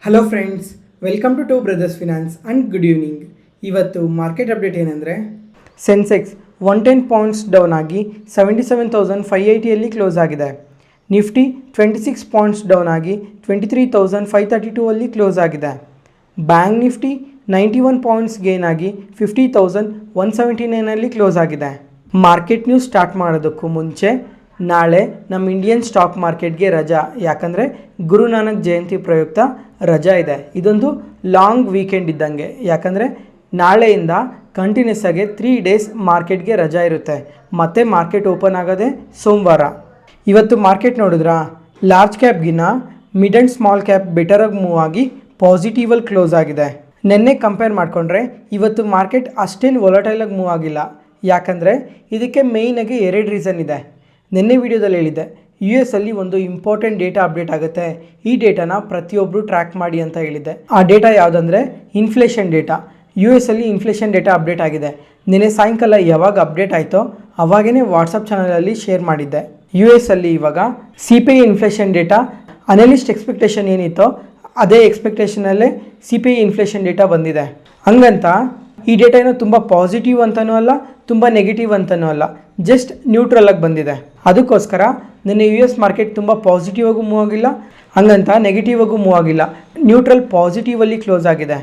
Hello friends, welcome to Brothers Finance and good evening. ಇವತ್ತು market update ಏನಂದರೆ, Sensex 110 points down ಆಗಿ 77,580ಯಲ್ಲಿ close ಆಗಿದೆ. ನಿಫ್ಟಿ 26 ಪಾಯಿಂಟ್ಸ್ ಡೌನ್ ಆಗಿ 23,532ಅಲ್ಲಿ ಕ್ಲೋಸ್ ಆಗಿದೆ. ಬ್ಯಾಂಕ್ ನಿಫ್ಟಿ 91 ಪಾಯಿಂಟ್ಸ್ ಗೇನ್ ಆಗಿ 50,179ಅಲ್ಲಿ ಕ್ಲೋಸ್ ಆಗಿದೆ. ಮಾರ್ಕೆಟ್ ನ್ಯೂಸ್ ಸ್ಟಾರ್ಟ್ ಮಾಡೋದಕ್ಕೂ ಮುಂಚೆ ನಾಳೆ ನಮ್ಮ ಇಂಡಿಯನ್ ಸ್ಟಾಕ್ ಮಾರ್ಕೆಟ್ಗೆ ರಜಾ, ಯಾಕಂದರೆ ಗುರುನಾನಕ್ ಜಯಂತಿ ಪ್ರಯುಕ್ತ ರಜಾ ಇದೆ. ಇದೊಂದು ಲಾಂಗ್ ವೀಕೆಂಡ್ ಇದ್ದಂಗೆ, ಯಾಕಂದರೆ ನಾಳೆಯಿಂದ ಕಂಟಿನ್ಯೂಸ್ ಆಗಿ 3 ಡೇಸ್ ಮಾರ್ಕೆಟ್ಗೆ ರಜಾ ಇರುತ್ತೆ. ಮತ್ತು ಮಾರ್ಕೆಟ್ ಓಪನ್ ಆಗೋದೇ ಸೋಮವಾರ. ಇವತ್ತು ಮಾರ್ಕೆಟ್ ನೋಡಿದ್ರಾ, ಲಾರ್ಜ್ ಕ್ಯಾಪ್ಗಿನ್ನ ಮಿಡ್ ಆ್ಯಂಡ್ ಸ್ಮಾಲ್ ಕ್ಯಾಪ್ ಬೆಟರಾಗಿ ಮೂವ್ ಆಗಿ ಪಾಸಿಟಿವಲ್ಲಿ ಕ್ಲೋಸ್ ಆಗಿದೆ. ನಿನ್ನೆ ಕಂಪೇರ್ ಮಾಡಿಕೊಂಡ್ರೆ ಇವತ್ತು ಮಾರ್ಕೆಟ್ ಅಷ್ಟೇನು ವೊಲಟೈಲಾಗಿ ಮೂವ್ ಆಗಿಲ್ಲ. ಯಾಕಂದರೆ ಇದಕ್ಕೆ ಮೇಯ್ನಾಗಿ 2 ರೀಸನ್ ಇದೆ. ನಿನ್ನೆ ವಿಡಿಯೋದಲ್ಲಿ ಹೇಳಿದ್ದೆ, US ಅಲ್ಲಿ ಒಂದು ಇಂಪಾರ್ಟೆಂಟ್ ಡೇಟಾ ಅಪ್ಡೇಟ್ ಆಗುತ್ತೆ, ಈ ಡೇಟಾನ ಪ್ರತಿಯೊಬ್ಬರು ಟ್ರ್ಯಾಕ್ ಮಾಡಿ ಅಂತ ಹೇಳಿದ್ದೆ. ಆ ಡೇಟಾ ಯಾವುದಂದರೆ ಇನ್ಫ್ಲೇಷನ್ ಡೇಟಾ. US ಅಲ್ಲಿ ಇನ್ಫ್ಲೇಷನ್ ಡೇಟಾ ಅಪ್ಡೇಟ್ ಆಗಿದೆ. ನಿನ್ನೆ ಸಾಯಂಕಾಲ ಯಾವಾಗ ಅಪ್ಡೇಟ್ ಆಯಿತೋ ಅವಾಗೇ ವಾಟ್ಸಪ್ ಚಾನಲಲ್ಲಿ ಶೇರ್ ಮಾಡಿದ್ದೆ. US ಅಲ್ಲಿ ಇವಾಗ CPI inflation data analyst expectation ಏನಿತ್ತೋ ಅದೇ ಎಕ್ಸ್ಪೆಕ್ಟೇಷನಲ್ಲೇ CPI ಇನ್ಫ್ಲೇಷನ್ ಡೇಟಾ ಬಂದಿದೆ. ಹಂಗಂತ ಈ ಡೇಟಾ ಏನೋ ತುಂಬ ಪಾಸಿಟಿವ್ ಅಂತನೂ ಅಲ್ಲ, ತುಂಬ ನೆಗೆಟಿವ್ ಅಂತನೂ ಅಲ್ಲ, ಜಸ್ಟ್ ನ್ಯೂಟ್ರಲ್ ಆಗಿ ಬಂದಿದೆ. ಅದಕ್ಕೋಸ್ಕರ ನಿನ್ನೆ US ಮಾರ್ಕೆಟ್ ತುಂಬ ಪಾಸಿಟಿವ್ ಆಗೂ ಮೂವ್ ಆಗಿಲ್ಲ, ಹಂಗಂತ ನೆಗೆಟಿವ್ ಆಗೂ ಮೂವ್ ಆಗಿಲ್ಲ, ನ್ಯೂಟ್ರಲ್ ಪಾಸಿಟಿವಲ್ಲಿ ಕ್ಲೋಸ್ ಆಗಿದೆ.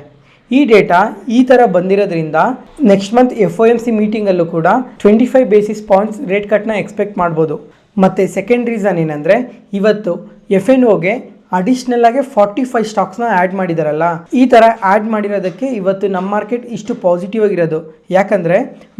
ಈ ಡೇಟಾ ಈ ಥರ ಬಂದಿರೋದ್ರಿಂದ ನೆಕ್ಸ್ಟ್ ಮಂತ್ FOMC ಮೀಟಿಂಗಲ್ಲೂ ಕೂಡ 25 ಬೇಸಿಸ್ ಪಾಯಿಂಟ್ಸ್ ರೇಟ್ ಕಟ್ನ ಎಕ್ಸ್ಪೆಕ್ಟ್ ಮಾಡ್ಬೋದು. ಮತ್ತು ಸೆಕೆಂಡ್ ರೀಸನ್ ಏನಂದರೆ, ಇವತ್ತು FNOಗೆ ಅಡಿಷ್ನಲ್ ಆಗಿ 45 ಸ್ಟಾಕ್ಸ್ನ ಆ್ಯಡ್ ಮಾಡಿದಾರಲ್ಲ, ಈ ಥರ ಆ್ಯಡ್ ಮಾಡಿರೋದಕ್ಕೆ ಇವತ್ತು ನಮ್ಮ ಮಾರ್ಕೆಟ್ ಇಷ್ಟು ಪಾಸಿಟಿವ್ ಆಗಿರೋದು. ಯಾಕಂದರೆ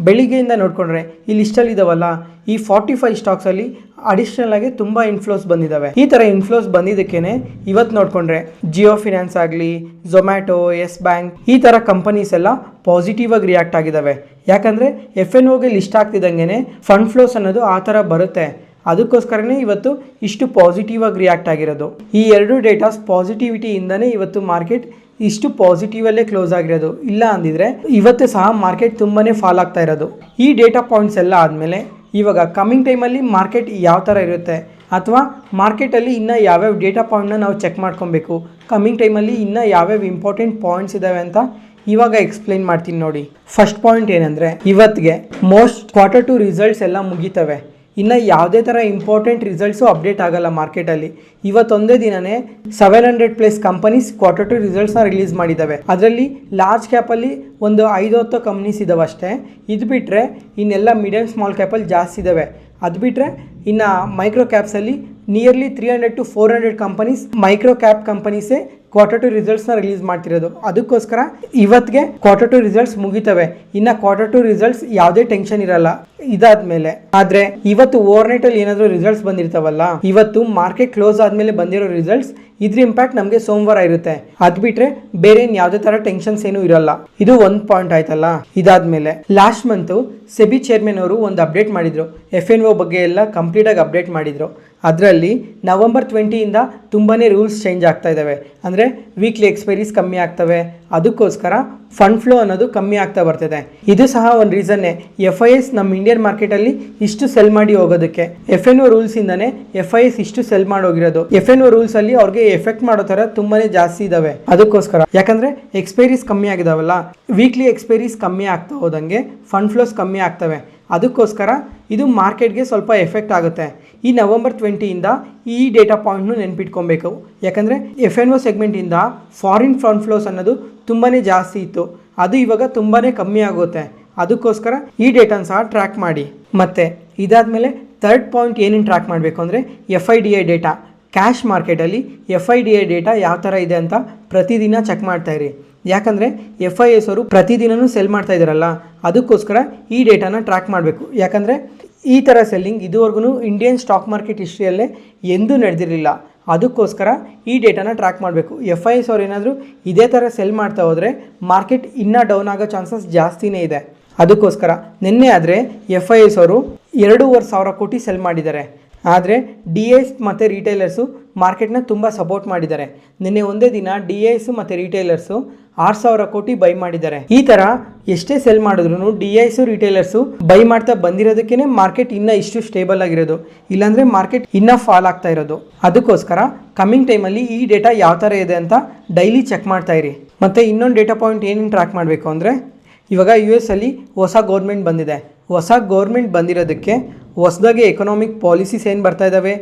ಬೆಳಿಗ್ಗೆಯಿಂದ ನೋಡಿಕೊಂಡ್ರೆ ಈ ಲಿಸ್ಟಲ್ಲಿ ಇದಾವಲ್ಲ, ಈ 45 ಸ್ಟಾಕ್ಸಲ್ಲಿ ಅಡಿಷ್ನಲ್ ಆಗಿ ತುಂಬ ಇನ್ಫ್ಲೋಸ್ ಬಂದಿದ್ದಾವೆ. ಈ ಥರ ಇನ್ಫ್ಲೋಸ್ ಬಂದಿದ್ದಕ್ಕೇ ಇವತ್ತು ನೋಡಿಕೊಂಡ್ರೆ ಜಿಯೋ ಫಿನಾನ್ಸ್ ಆಗಲಿ, ಝೊಮ್ಯಾಟೊ, ಯೆಸ್ ಬ್ಯಾಂಕ್, ಈ ಥರ ಕಂಪನೀಸ್ ಎಲ್ಲ ಪಾಸಿಟಿವ್ ಆಗಿ ರಿಯಾಕ್ಟ್ ಆಗಿದ್ದಾವೆ. ಯಾಕಂದರೆ FNOಗೆ ಲಿಸ್ಟ್ ಆಗ್ತಿದ್ದಂಗೆ ಫಂಡ್ ಫ್ಲೋಸ್ ಅನ್ನೋದು ಆ ಥರ ಬರುತ್ತೆ. ಅದಕ್ಕೋಸ್ಕರನೇ ಇವತ್ತು ಇಷ್ಟು ಪಾಸಿಟಿವ್ ಆಗಿ ರಿಯಾಕ್ಟ್ ಆಗಿರೋದು. ಈ 2 ಡೇಟಾಸ್ ಪಾಸಿಟಿವಿಟಿಯಿಂದನೇ ಇವತ್ತು ಮಾರ್ಕೆಟ್ ಇಷ್ಟು ಪಾಸಿಟಿವಲ್ಲೇ ಕ್ಲೋಸ್ ಆಗಿರೋದು. ಇಲ್ಲ ಅಂದಿದ್ರೆ ಇವತ್ತು ಸಹ ಮಾರ್ಕೆಟ್ ತುಂಬಾ ಫಾಲ್ ಆಗ್ತಾ ಇರೋದು. ಈ ಡೇಟಾ ಪಾಯಿಂಟ್ಸ್ ಎಲ್ಲ ಆದಮೇಲೆ ಇವಾಗ ಕಮ್ಮಿಂಗ್ ಟೈಮಲ್ಲಿ ಮಾರ್ಕೆಟ್ ಯಾವ ಥರ ಇರುತ್ತೆ, ಅಥವಾ ಮಾರ್ಕೆಟಲ್ಲಿ ಇನ್ನೂ ಯಾವ್ಯಾವ ಡೇಟಾ ಪಾಯಿಂಟ್ನ ನಾವು ಚೆಕ್ ಮಾಡ್ಕೊಬೇಕು, ಕಮ್ಮಿಂಗ್ ಟೈಮಲ್ಲಿ ಇನ್ನೂ ಯಾವ್ಯಾವ ಇಂಪಾರ್ಟೆಂಟ್ ಪಾಯಿಂಟ್ಸ್ ಇದ್ದಾವೆ ಅಂತ ಇವಾಗ ಎಕ್ಸ್ಪ್ಲೈನ್ ಮಾಡ್ತೀನಿ ನೋಡಿ. ಫಸ್ಟ್ ಪಾಯಿಂಟ್ ಏನಂದರೆ, ಇವತ್ತಿಗೆ ಮೋಸ್ಟ್ Q2 ರಿಸಲ್ಟ್ಸ್ ಎಲ್ಲ ಮುಗಿತವೆ. ಇನ್ನು ಯಾವುದೇ ಥರ ಇಂಪಾರ್ಟೆಂಟ್ ರಿಸಲ್ಟ್ಸು ಅಪ್ಡೇಟ್ ಆಗಲ್ಲ ಮಾರ್ಕೆಟಲ್ಲಿ. ಇವತ್ತೊಂದೇ ದಿನವೇ 700+ ಕಂಪನೀಸ್ Q2 ರಿಸಲ್ಟ್ಸ್ನ ರಿಲೀಸ್ ಮಾಡಿದ್ದಾವೆ. ಅದರಲ್ಲಿ ಲಾರ್ಜ್ ಕ್ಯಾಪಲ್ಲಿ ಒಂದು 5-10 ಕಂಪ್ನೀಸ್ ಇದ್ದಾವೆ ಅಷ್ಟೇ. ಇದು ಬಿಟ್ಟರೆ ಇನ್ನೆಲ್ಲ ಮಿಡ್ ಆ್ಯಂಡ್ ಸ್ಮಾಲ್ ಕ್ಯಾಪಲ್ಲಿ ಜಾಸ್ತಿ ಇದ್ದಾವೆ. ಅದು ಬಿಟ್ಟರೆ ಇನ್ನು ಮೈಕ್ರೋ ಕ್ಯಾಪ್ಸಲ್ಲಿ nearly 300 to 400 companies micro cap ಕಂಪನೀಸೇ Q2 ರಿಸಲ್ಟ್ಸ್ನ ರಿಲೀಸ್ ಮಾಡ್ತಿರೋದು. ಅದಕ್ಕೋಸ್ಕರ ಇವತ್ತಿಗೆ Q2 ರಿಸಲ್ಟ್ಸ್ ಮುಗಿತವೆ. ಇನ್ನು Q2 ರಿಸಲ್ಟ್ಸ್ ಯಾವುದೇ ಟೆನ್ಷನ್ ಇರಲ್ಲ ಇದಾದ್ಮೇಲೆ. ಆದರೆ ಇವತ್ತು ಓವರ್ನೈಟಲ್ಲಿ ಏನಾದರೂ ರಿಸಲ್ಟ್ಸ್ ಬಂದಿರ್ತಾವಲ್ಲ, ಇವತ್ತು ಮಾರ್ಕೆಟ್ ಕ್ಲೋಸ್ ಆದಮೇಲೆ ಬಂದಿರೋ ರಿಸಲ್ಟ್ಸ್, ಇದ್ರ ಇಂಪ್ಯಾಕ್ಟ್ ನಮಗೆ ಸೋಮವಾರ ಇರುತ್ತೆ. ಅದು ಬಿಟ್ಟರೆ ಬೇರೆ ಯಾವುದೇ ಥರ ಟೆನ್ಷನ್ಸ್ ಏನೂ ಇರಲ್ಲ. ಇದು ಒಂದು ಪಾಯಿಂಟ್ ಆಯ್ತಲ್ಲ. ಇದಾದ್ಮೇಲೆ ಲಾಸ್ಟ್ ಮಂತು ಸೆಬಿ ಚೇರ್ಮನ್ ಅವರು ಒಂದು ಅಪ್ಡೇಟ್ ಮಾಡಿದರು, FNO ಬಗ್ಗೆ ಎಲ್ಲ ಕಂಪ್ಲೀಟಾಗಿ ಅಪ್ಡೇಟ್ ಮಾಡಿದರು. ಅದರಲ್ಲಿ ನವೆಂಬರ್ 20ಇಂದ ತುಂಬಾ ರೂಲ್ಸ್ ಚೇಂಜ್ ಆಗ್ತಾ ಇದ್ದಾವೆ. ಅಂದರೆ ವೀಕ್ಲಿ ಎಕ್ಸ್ಪೈರೀಸ್ ಕಮ್ಮಿ ಆಗ್ತವೆ. ಅದಕ್ಕೋಸ್ಕರ ಫಂಡ್ ಫ್ಲೋ ಅನ್ನೋದು ಕಮ್ಮಿ ಆಗ್ತಾ ಬರ್ತಿದೆ. ಇದು ಸಹ ಒಂದು ರೀಸನ್ನೇ FIS ನಮ್ಮ ಇಂಡಿಯನ್ ಮಾರ್ಕೆಟಲ್ಲಿ ಇಷ್ಟು ಸೆಲ್ ಮಾಡಿ ಹೋಗೋದಕ್ಕೆ. FNO ರೂಲ್ಸಿಂದನೇ FIS ಇಷ್ಟು ಸೆಲ್ ಮಾಡಿ ಹೋಗಿರೋದು. FNO ರೂಲ್ಸಲ್ಲಿ ಅವ್ರಿಗೆ ಎಫೆಕ್ಟ್ ಮಾಡೋ ಥರ ತುಂಬಾ ಜಾಸ್ತಿ ಇದ್ದಾವೆ. ಅದಕ್ಕೋಸ್ಕರ, ಯಾಕಂದರೆ ಎಕ್ಸ್ಪೈರೀಸ್ ಕಮ್ಮಿ ಆಗಿದಾವಲ್ಲ, ವೀಕ್ಲಿ ಎಕ್ಸ್ಪೈರೀಸ್ ಕಮ್ಮಿ ಆಗ್ತಾ ಹೋದಂಗೆ ಫಂಡ್ ಫ್ಲೋಸ್ ಕಮ್ಮಿ ಆಗ್ತವೆ. ಅದಕ್ಕೋಸ್ಕರ ಇದು ಮಾರ್ಕೆಟ್ಗೆ ಸ್ವಲ್ಪ ಎಫೆಕ್ಟ್ ಆಗುತ್ತೆ. ಈ ನವೆಂಬರ್ 20ಇಂದ ಈ ಡೇಟಾ ಪಾಯಿಂಟ್ನು ನೆನ್ಪಿಟ್ಕೊಬೇಕು. ಯಾಕಂದರೆ FNO ಸೆಗ್ಮೆಂಟಿಂದ ಫಾರಿನ್ ಫಂಡ್ ಫ್ಲೋಸ್ ಅನ್ನೋದು ತುಂಬಾ ಜಾಸ್ತಿ ಇತ್ತು, ಅದು ಇವಾಗ ತುಂಬಾ ಕಮ್ಮಿ ಆಗುತ್ತೆ. ಅದಕ್ಕೋಸ್ಕರ ಈ ಡೇಟಾನ ಸಹ ಟ್ರ್ಯಾಕ್ ಮಾಡಿ. ಮತ್ತು ಇದಾದಮೇಲೆ ಥರ್ಡ್ ಪಾಯಿಂಟ್ ಏನೇನು ಟ್ರ್ಯಾಕ್ ಮಾಡಬೇಕು ಅಂದರೆ FIDI ಡೇಟಾ. ಕ್ಯಾಶ್ ಮಾರ್ಕೆಟಲ್ಲಿ FIDI ಡೇಟಾ ಯಾವ ಥರ ಇದೆ ಅಂತ ಪ್ರತಿದಿನ ಚೆಕ್ ಮಾಡ್ತಾಯಿರಿ. ಯಾಕಂದರೆ FIS ಅವರು ಪ್ರತಿದಿನವೂ ಸೆಲ್ ಮಾಡ್ತಾ ಇದ್ದಾರಲ್ಲ, ಅದಕ್ಕೋಸ್ಕರ ಈ ಡೇಟಾನ ಟ್ರ್ಯಾಕ್ ಮಾಡಬೇಕು. ಯಾಕಂದರೆ ಈ ಥರ ಸೆಲ್ಲಿಂಗ್ ಇದುವರೆಗೂ ಇಂಡಿಯನ್ ಸ್ಟಾಕ್ ಮಾರ್ಕೆಟ್ ಹಿಸ್ಟ್ರಿಯಲ್ಲೇ ಎಂದೂ ನಡೆದಿರಲಿಲ್ಲ. ಅದಕ್ಕೋಸ್ಕರ ಈ ಡೇಟಾನ ಟ್ರ್ಯಾಕ್ ಮಾಡಬೇಕು. FIS ಅವ್ರು ಏನಾದರೂ ಇದೇ ಥರ ಸೆಲ್ ಮಾಡ್ತಾ ಹೋದರೆ ಮಾರ್ಕೆಟ್ ಇನ್ನೂ ಡೌನ್ ಆಗೋ ಚಾನ್ಸಸ್ ಜಾಸ್ತಿನೇ ಇದೆ. ಅದಕ್ಕೋಸ್ಕರ ನಿನ್ನೆ ಆದರೆ FIS ಅವರು 2,500 ಕೋಟಿ ಸೆಲ್ ಮಾಡಿದ್ದಾರೆ. ಆದರೆ DIs ಮತ್ತು ರಿಟೇಲರ್ಸು ಮಾರ್ಕೆಟ್ನ ತುಂಬ ಸಪೋರ್ಟ್ ಮಾಡಿದ್ದಾರೆ. ನಿನ್ನೆ ಒಂದೇ ದಿನ DIs ಮತ್ತು ರಿಟೇಲರ್ಸು 6,000 ಕೋಟಿ ಬೈ ಮಾಡಿದ್ದಾರೆ. ಈ ತರ ಎಷ್ಟೇ ಸೆಲ್ ಮಾಡಿದ್ರು DIs ರಿಟೇಲರ್ಸ್ ಬೈ ಮಾಡ್ತಾ ಬಂದಿರೋದಕ್ಕೇನೆ ಮಾರ್ಕೆಟ್ ಇನ್ನ ಇಷ್ಟು ಸ್ಟೇಬಲ್ ಆಗಿರೋದು, ಇಲ್ಲಾಂದ್ರೆ ಮಾರ್ಕೆಟ್ ಇನ್ನ ಫಾಲ್ ಆಗ್ತಾ ಇರೋದು. ಅದಕ್ಕೋಸ್ಕರ ಕಮಿಂಗ್ ಟೈಮಲ್ಲಿ ಈ ಡೇಟಾ ಯಾವ ಥರ ಇದೆ ಅಂತ ಡೈಲಿ ಚೆಕ್ ಮಾಡ್ತಾ ಇರಿ. ಮತ್ತೆ ಇನ್ನೊಂದು ಡೇಟಾ ಪಾಯಿಂಟ್ ಏನೇನು ಟ್ರ್ಯಾಕ್ ಮಾಡಬೇಕು ಅಂದರೆ, ಇವಾಗ US ಅಲ್ಲಿ ಹೊಸ ಗೌರ್ಮೆಂಟ್ ಬಂದಿದೆ. ಹೊಸ ಗೌರ್ಮೆಂಟ್ ಬಂದಿರೋದಕ್ಕೆ ಹೊಸದಾಗಿ ಎಕನಾಮಿಕ್ ಪಾಲಿಸೀಸ್ ಏನು ಬರ್ತಾ ಇದ್ದಾವೆ,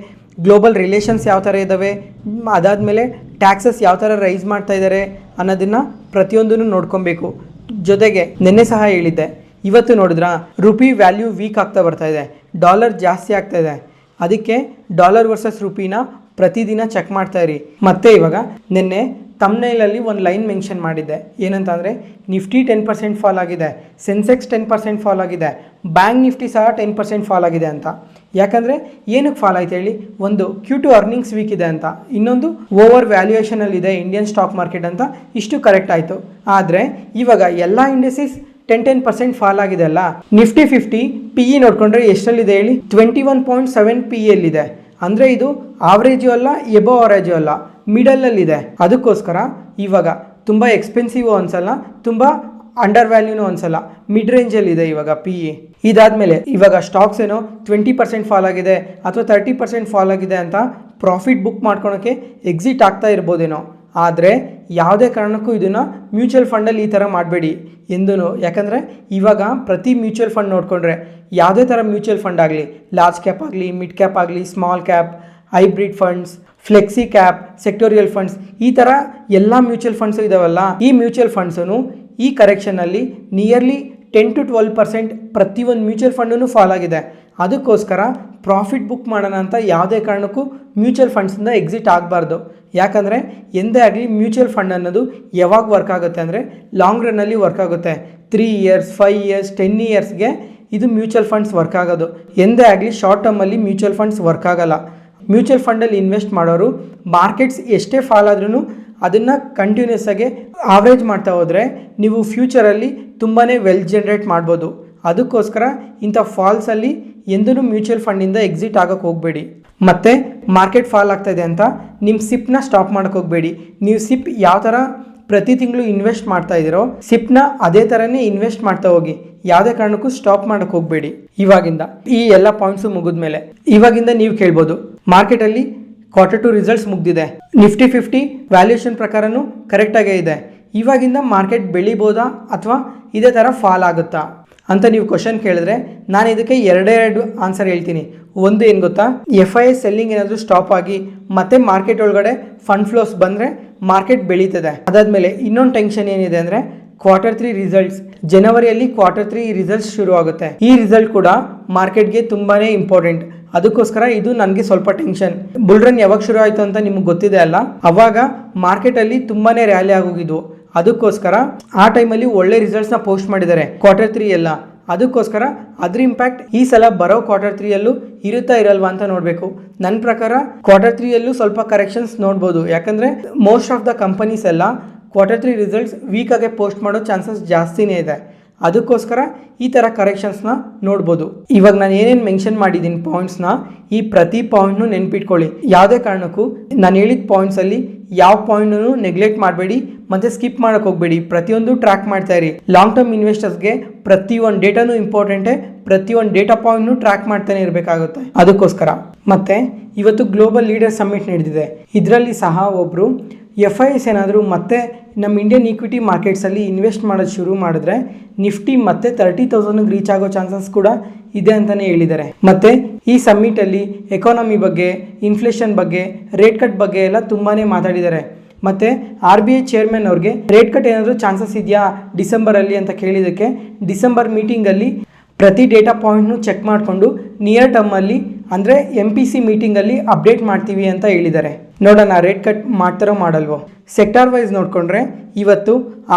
ಗ್ಲೋಬಲ್ ರಿಲೇಷನ್ಸ್ ಯಾವ ಥರ ಇದ್ದಾವೆ, ಅದಾದಮೇಲೆ ಟ್ಯಾಕ್ಸಸ್ ಯಾವ ಥರ ರೈಸ್ ಮಾಡ್ತಾ ಇದ್ದಾರೆ ಅನ್ನೋದನ್ನು ಪ್ರತಿಯೊಂದನ್ನು ನೋಡ್ಕೊಬೇಕು. ಜೊತೆಗೆ ನಿನ್ನೆ ಸಹ ಹೇಳಿದ್ದೆ, ಇವತ್ತು ನೋಡಿದ್ರಾ ರುಪಿ ವ್ಯಾಲ್ಯೂ ವೀಕ್ ಆಗ್ತಾ ಬರ್ತಾ ಇದೆ, ಡಾಲರ್ ಜಾಸ್ತಿ ಆಗ್ತಾ ಇದೆ. ಅದಕ್ಕೆ ಡಾಲರ್ ವರ್ಸಸ್ ರುಪಿನ ಪ್ರತಿದಿನ ಚೆಕ್ ಮಾಡ್ತಾ ಇರಿ. ಮತ್ತೆ ಇವಾಗ ನಿನ್ನೆ ತಮ್ನೈಲಲ್ಲಿ ಒಂದು ಲೈನ್ ಮೆನ್ಷನ್ ಮಾಡಿದ್ದೆ, ಏನಂತ ಅಂದರೆ ನಿಫ್ಟಿ 10% ಫಾಲ್ ಆಗಿದೆ, ಸೆನ್ಸೆಕ್ಸ್ 10% ಫಾಲ್ ಆಗಿದೆ, ಬ್ಯಾಂಕ್ ನಿಫ್ಟಿ ಸಹ 10% ಫಾಲ್ ಆಗಿದೆ ಅಂತ. ಯಾಕಂದರೆ ಏನಕ್ಕೆ ಫಾಲ್ ಆಯ್ತು ಹೇಳಿ, ಒಂದು Q2 ಅರ್ನಿಂಗ್ಸ್ ವೀಕ್ ಇದೆ ಅಂತ, ಇನ್ನೊಂದು ಓವರ್ ವ್ಯಾಲ್ಯೂಯೇಷನಲ್ಲಿದೆ ಇಂಡಿಯನ್ ಸ್ಟಾಕ್ ಮಾರ್ಕೆಟ್ ಅಂತ. ಇಷ್ಟು ಕರೆಕ್ಟ್ ಆಯಿತು. ಆದರೆ ಇವಾಗ ಎಲ್ಲ ಇಂಡಸ್ಟ್ರೀಸ್ 10% ಫಾಲ್ ಆಗಿದೆ ಅಲ್ಲ. ನಿಫ್ಟಿ 50 PE ನೋಡ್ಕೊಂಡ್ರೆ ಎಷ್ಟಲ್ಲಿದೆ ಹೇಳಿ, 21.7 PE ಇದೆ. ಅಂದರೆ ಇದು ಆವ್ರೇಜು ಅಲ್ಲ, ಎಬೋ ಆವರೇಜು ಅಲ್ಲ, ಮಿಡಲಲ್ಲಿದೆ. ಅದಕ್ಕೋಸ್ಕರ ಇವಾಗ ತುಂಬ ಎಕ್ಸ್ಪೆನ್ಸಿವ್ ಅನ್ಸಲ್ಲ, ತುಂಬ ಅಂಡರ್ ವ್ಯಾಲ್ಯೂನು ಅನ್ಸಲ್ಲ, ಮಿಡ್ ರೇಂಜಲ್ಲಿದೆ ಇವಾಗ PE. ಇದಾದಮೇಲೆ ಇವಾಗ ಸ್ಟಾಕ್ಸ್ ಏನೋ 20% ಫಾಲ್ ಆಗಿದೆ ಅಥವಾ 30% ಫಾಲ್ ಆಗಿದೆ ಅಂತ ಪ್ರಾಫಿಟ್ ಬುಕ್ ಮಾಡ್ಕೊಳಕ್ಕೆ ಎಕ್ಸಿಟ್ ಆಗ್ತಾ ಇರ್ಬೋದೇನೋ. ಆದರೆ ಯಾವುದೇ ಕಾರಣಕ್ಕೂ ಇದನ್ನು ಮ್ಯೂಚುವಲ್ ಫಂಡಲ್ಲಿ ಈ ಥರ ಮಾಡಬೇಡಿ ಎಂದೂ. ಯಾಕಂದರೆ ಇವಾಗ ಪ್ರತಿ ಮ್ಯೂಚುವಲ್ ಫಂಡ್ ನೋಡಿಕೊಂಡ್ರೆ, ಯಾವುದೇ ಥರ ಮ್ಯೂಚುವಲ್ ಫಂಡ್ ಆಗಲಿ, ಲಾರ್ಜ್ ಕ್ಯಾಪ್ ಆಗಲಿ, ಮಿಡ್ ಕ್ಯಾಪ್ ಆಗಲಿ, small cap, hybrid funds, flexi cap, sectoral funds, ಈ ಥರ ಎಲ್ಲ ಮ್ಯೂಚುವಲ್ ಫಂಡ್ಸು ಇದಾವಲ್ಲ, ಈ ಮ್ಯೂಚುವಲ್ ಫಂಡ್ಸು ಈ ಕರೆಕ್ಷನಲ್ಲಿ ನಿಯರ್ಲಿ 10 to 12% ಪ್ರತಿಯೊಂದು ಮ್ಯೂಚುವಲ್ ಫಂಡೂ ಫಾಲ್ ಆಗಿದೆ. ಅದಕ್ಕೋಸ್ಕರ ಪ್ರಾಫಿಟ್ ಬುಕ್ ಮಾಡೋಣ ಅಂತ ಯಾವುದೇ ಕಾರಣಕ್ಕೂ ಮ್ಯೂಚುವಲ್ ಫಂಡ್ಸಿಂದ ಎಕ್ಸಿಟ್ ಆಗಬಾರ್ದು. ಯಾಕಂದರೆ ಎಂದೇ ಆಗಲಿ ಮ್ಯೂಚುವಲ್ ಫಂಡ್ ಅನ್ನೋದು ಯಾವಾಗ ವರ್ಕ್ ಆಗುತ್ತೆ ಅಂದರೆ ಲಾಂಗ್ ರನ್ನಲ್ಲಿ ವರ್ಕ್ ಆಗುತ್ತೆ. 3 years, 5 years, 10 yearsಗೆ ಇದು ಮ್ಯೂಚುವಲ್ ಫಂಡ್ಸ್ ವರ್ಕ್ ಆಗೋದು. ಎಂದೇ ಆಗಲಿ ಶಾರ್ಟ್ ಟರ್ಮಲ್ಲಿ ಮ್ಯೂಚುವಲ್ ಫಂಡ್ಸ್ ವರ್ಕ್ ಆಗಲ್ಲ. ಮ್ಯೂಚುವಲ್ ಫಂಡಲ್ಲಿ ಇನ್ವೆಸ್ಟ್ ಮಾಡೋರು ಮಾರ್ಕೆಟ್ಸ್ ಎಷ್ಟೇ ಫಾಲ್ ಆದ್ರೂ ಅದನ್ನು ಕಂಟಿನ್ಯೂಸ್ ಆಗಿ ಆವ್ರೇಜ್ ಮಾಡ್ತಾ ಹೋದರೆ ನೀವು ಫ್ಯೂಚರಲ್ಲಿ ತುಂಬಾ ವೆಲ್ತ್ ಜನ್ರೇಟ್ ಮಾಡ್ಬೋದು. ಅದಕ್ಕೋಸ್ಕರ ಇಂಥ ಫಾಲ್ಸಲ್ಲಿ ಎಂದೂ ಮ್ಯೂಚುವಲ್ ಫಂಡಿಂದ ಎಕ್ಸಿಟ್ ಆಗೋಕ್ಕೆ ಹೋಗಬೇಡಿ. ಮತ್ತು ಮಾರ್ಕೆಟ್ ಫಾಲ್ ಆಗ್ತಾಯಿದೆ ಅಂತ ನಿಮ್ಮ ಸಿಪ್ನ ಸ್ಟಾಪ್ ಮಾಡೋಕ್ಕೆ ಹೋಗಬೇಡಿ. ನೀವು ಸಿಪ್ ಯಾವ ಥರ ಪ್ರತಿ ತಿಂಗಳು ಇನ್ವೆಸ್ಟ್ ಮಾಡ್ತಾ ಇದ್ದೀರೋ ಸಿಪ್ನ ಅದೇ ಥರನೇ ಇನ್ವೆಸ್ಟ್ ಮಾಡ್ತಾ ಹೋಗಿ, ಯಾವುದೇ ಕಾರಣಕ್ಕೂ ಸ್ಟಾಪ್ ಮಾಡೋಕ್ಕೆ ಹೋಗಬೇಡಿ. ಇವಾಗಿಂದ ಈ ಎಲ್ಲ ಪಾಯಿಂಟ್ಸು ಮುಗಿದ್ಮೇಲೆ ಇವಾಗಿಂದ ನೀವು ಕೇಳ್ಬೋದು, ಮಾರ್ಕೆಟಲ್ಲಿ Q2 ರಿಸಲ್ಟ್ಸ್ ಮುಗ್ದಿದೆ, ನಿಫ್ಟಿ 50 ವ್ಯಾಲ್ಯೂಯೇಷನ್ ಪ್ರಕಾರನೂ ಕರೆಕ್ಟಾಗೇ ಇದೆ, ಇವಾಗಿಂದ ಮಾರ್ಕೆಟ್ ಬೆಳಿಬೋದಾ ಅಥವಾ ಇದೇ ಥರ ಫಾಲ್ ಆಗುತ್ತಾ ಅಂತ ನೀವು ಕ್ವಶನ್ ಕೇಳಿದ್ರೆ ನಾನು ಇದಕ್ಕೆ ಎರಡು ಆನ್ಸರ್ ಹೇಳ್ತೀನಿ. ಒಂದು ಏನು ಗೊತ್ತಾ, FII ಸೆಲ್ಲಿಂಗ್ ಏನಾದರೂ ಸ್ಟಾಪ್ ಆಗಿ ಮತ್ತೆ ಮಾರ್ಕೆಟ್ ಒಳಗಡೆ ಫಂಡ್ ಫ್ಲೋಸ್ ಬಂದರೆ ಮಾರ್ಕೆಟ್ ಬೆಳೀತದೆ. ಅದಾದಮೇಲೆ ಇನ್ನೊಂದು ಟೆನ್ಷನ್ ಏನಿದೆ ಅಂದರೆ Q3 ರಿಸಲ್ಟ್ಸ್, ಜನವರಿಯಲ್ಲಿ Q3 ರಿಸಲ್ಟ್ಸ್ ಶುರು ಆಗುತ್ತೆ. ಈ ರಿಸಲ್ಟ್ ಕೂಡ ಮಾರ್ಕೆಟ್ಗೆ ತುಂಬಾ ಇಂಪಾರ್ಟೆಂಟ್. ಅದಕ್ಕೋಸ್ಕರ ಇದು ನನಗೆ ಸ್ವಲ್ಪ ಟೆನ್ಷನ್. ಬುಲ್ ರನ್ ಯಾವಾಗ ಶುರು ಆಯಿತು ಅಂತ ನಿಮ್ಗೆ ಗೊತ್ತಿದೆ ಅಲ್ಲ, ಅವಾಗ ಮಾರ್ಕೆಟಲ್ಲಿ ತುಂಬಾ ರ್ಯಾಲಿ ಆಗೋಗಿದ್ವು. ಅದಕ್ಕೋಸ್ಕರ ಆ ಟೈಮಲ್ಲಿ ಒಳ್ಳೆ ರಿಸಲ್ಟ್ಸ್ನ ಪೋಸ್ಟ್ ಮಾಡಿದ್ದಾರೆ Q3 ಎಲ್ಲ. ಅದಕ್ಕೋಸ್ಕರ ಅದ್ರ ಇಂಪ್ಯಾಕ್ಟ್ ಈ ಸಲ ಬರೋ Q3ಯಲ್ಲೂ ಇರುತ್ತಾ ಇರಲ್ವಾ ಅಂತ ನೋಡಬೇಕು. ನನ್ನ ಪ್ರಕಾರ Q3ಯಲ್ಲೂ ಸ್ವಲ್ಪ ಕರೆಕ್ಷನ್ಸ್ ನೋಡ್ಬೋದು. ಯಾಕಂದರೆ ಮೋಸ್ಟ್ ಆಫ್ ದ ಕಂಪನೀಸ್ ಎಲ್ಲ Q3 ರಿಸಲ್ಟ್ಸ್ ವೀಕಾಗೆ ಪೋಸ್ಟ್ ಮಾಡೋ ಚಾನ್ಸಸ್ ಜಾಸ್ತಿನೇ ಇದೆ. ಅದಕ್ಕೋಸ್ಕರ ಈ ಥರ ಕರೆಕ್ಷನ್ಸ್ನ ನೋಡ್ಬೋದು. ಇವಾಗ ನಾನು ಏನೇನು ಮೆನ್ಷನ್ ಮಾಡಿದ್ದೀನಿ ಪಾಯಿಂಟ್ಸ್ನ, ಈ ಪ್ರತಿ ಪಾಯಿಂಟ್ನು ನೆನ್ಪಿಟ್ಕೊಳ್ಳಿ. ಯಾವುದೇ ಕಾರಣಕ್ಕೂ ನಾನು ಹೇಳಿದ ಪಾಯಿಂಟ್ಸಲ್ಲಿ ಯಾವ ಪಾಯಿಂಟ್ನೂ ನೆಗ್ಲೆಕ್ಟ್ ಮಾಡಬೇಡಿ ಮತ್ತು ಸ್ಕಿಪ್ ಮಾಡೋಕ್ಕೆ ಹೋಗಬೇಡಿ. ಪ್ರತಿಯೊಂದು ಟ್ರ್ಯಾಕ್ ಮಾಡ್ತಾ ಇರಿ. ಲಾಂಗ್ ಟರ್ಮ್ ಇನ್ವೆಸ್ಟರ್ಸ್ಗೆ ಪ್ರತಿಯೊಂದು ಡೇಟಾನು ಇಂಪಾರ್ಟೆಂಟೇ, ಪ್ರತಿಯೊಂದು ಡೇಟಾ ಪಾಯಿಂಟ್ನು ಟ್ರ್ಯಾಕ್ ಮಾಡ್ತಾನೆ ಇರಬೇಕಾಗುತ್ತೆ. ಅದಕ್ಕೋಸ್ಕರ ಮತ್ತೆ ಇವತ್ತು ಗ್ಲೋಬಲ್ ಲೀಡರ್ ಸಮ್ಮಿಟ್ ನಡೆದಿದೆ. ಇದರಲ್ಲಿ ಸಹ ಒಬ್ಬರು FIIs ಏನಾದರೂ ಮತ್ತೆ ನಮ್ಮ ಇಂಡಿಯನ್ ಈಕ್ವಿಟಿ ಮಾರ್ಕೆಟ್ಸಲ್ಲಿ ಇನ್ವೆಸ್ಟ್ ಮಾಡೋದು ಶುರು ಮಾಡಿದ್ರೆ ನಿಫ್ಟಿ ಮತ್ತೆ 30,000ಗೆ ರೀಚ್ ಆಗೋ ಚಾನ್ಸಸ್ ಕೂಡ ಇದೆ ಅಂತಲೇ ಹೇಳಿದ್ದಾರೆ. ಮತ್ತು ಈ ಸಮ್ಮಿಟಲ್ಲಿ ಎಕಾನಮಿ ಬಗ್ಗೆ, ಇನ್ಫ್ಲೇಷನ್ ಬಗ್ಗೆ, ರೇಟ್ ಕಟ್ ಬಗ್ಗೆ ಎಲ್ಲ ತುಂಬಾ ಮಾತಾಡಿದ್ದಾರೆ. ಮತ್ತು RBI ಚೇರ್ಮನ್ ಅವ್ರಿಗೆ ರೇಟ್ ಕಟ್ ಏನಾದರೂ ಚಾನ್ಸಸ್ ಇದೆಯಾ ಡಿಸೆಂಬರಲ್ಲಿ ಅಂತ ಕೇಳಿದ್ದಕ್ಕೆ, ಡಿಸೆಂಬರ್ ಮೀಟಿಂಗಲ್ಲಿ ಪ್ರತಿ ಡೇಟಾ ಪಾಯಿಂಟ್ನು ಚೆಕ್ ಮಾಡಿಕೊಂಡು ನಿಯರ್ ಟರ್ಮಲ್ಲಿ ಅಂದರೆ MPC ಮೀಟಿಂಗಲ್ಲಿ ಅಪ್ಡೇಟ್ ಮಾಡ್ತೀವಿ ಅಂತ ಹೇಳಿದ್ದಾರೆ. ನೋಡೋಣ ರೇಟ್ ಕಟ್ ಮಾಡ್ತಾರೋ ಮಾಡಲ್ವೋ. ಸೆಕ್ಟಾರ್ ವೈಸ್ ನೋಡಿಕೊಂಡ್ರೆ ಇವತ್ತು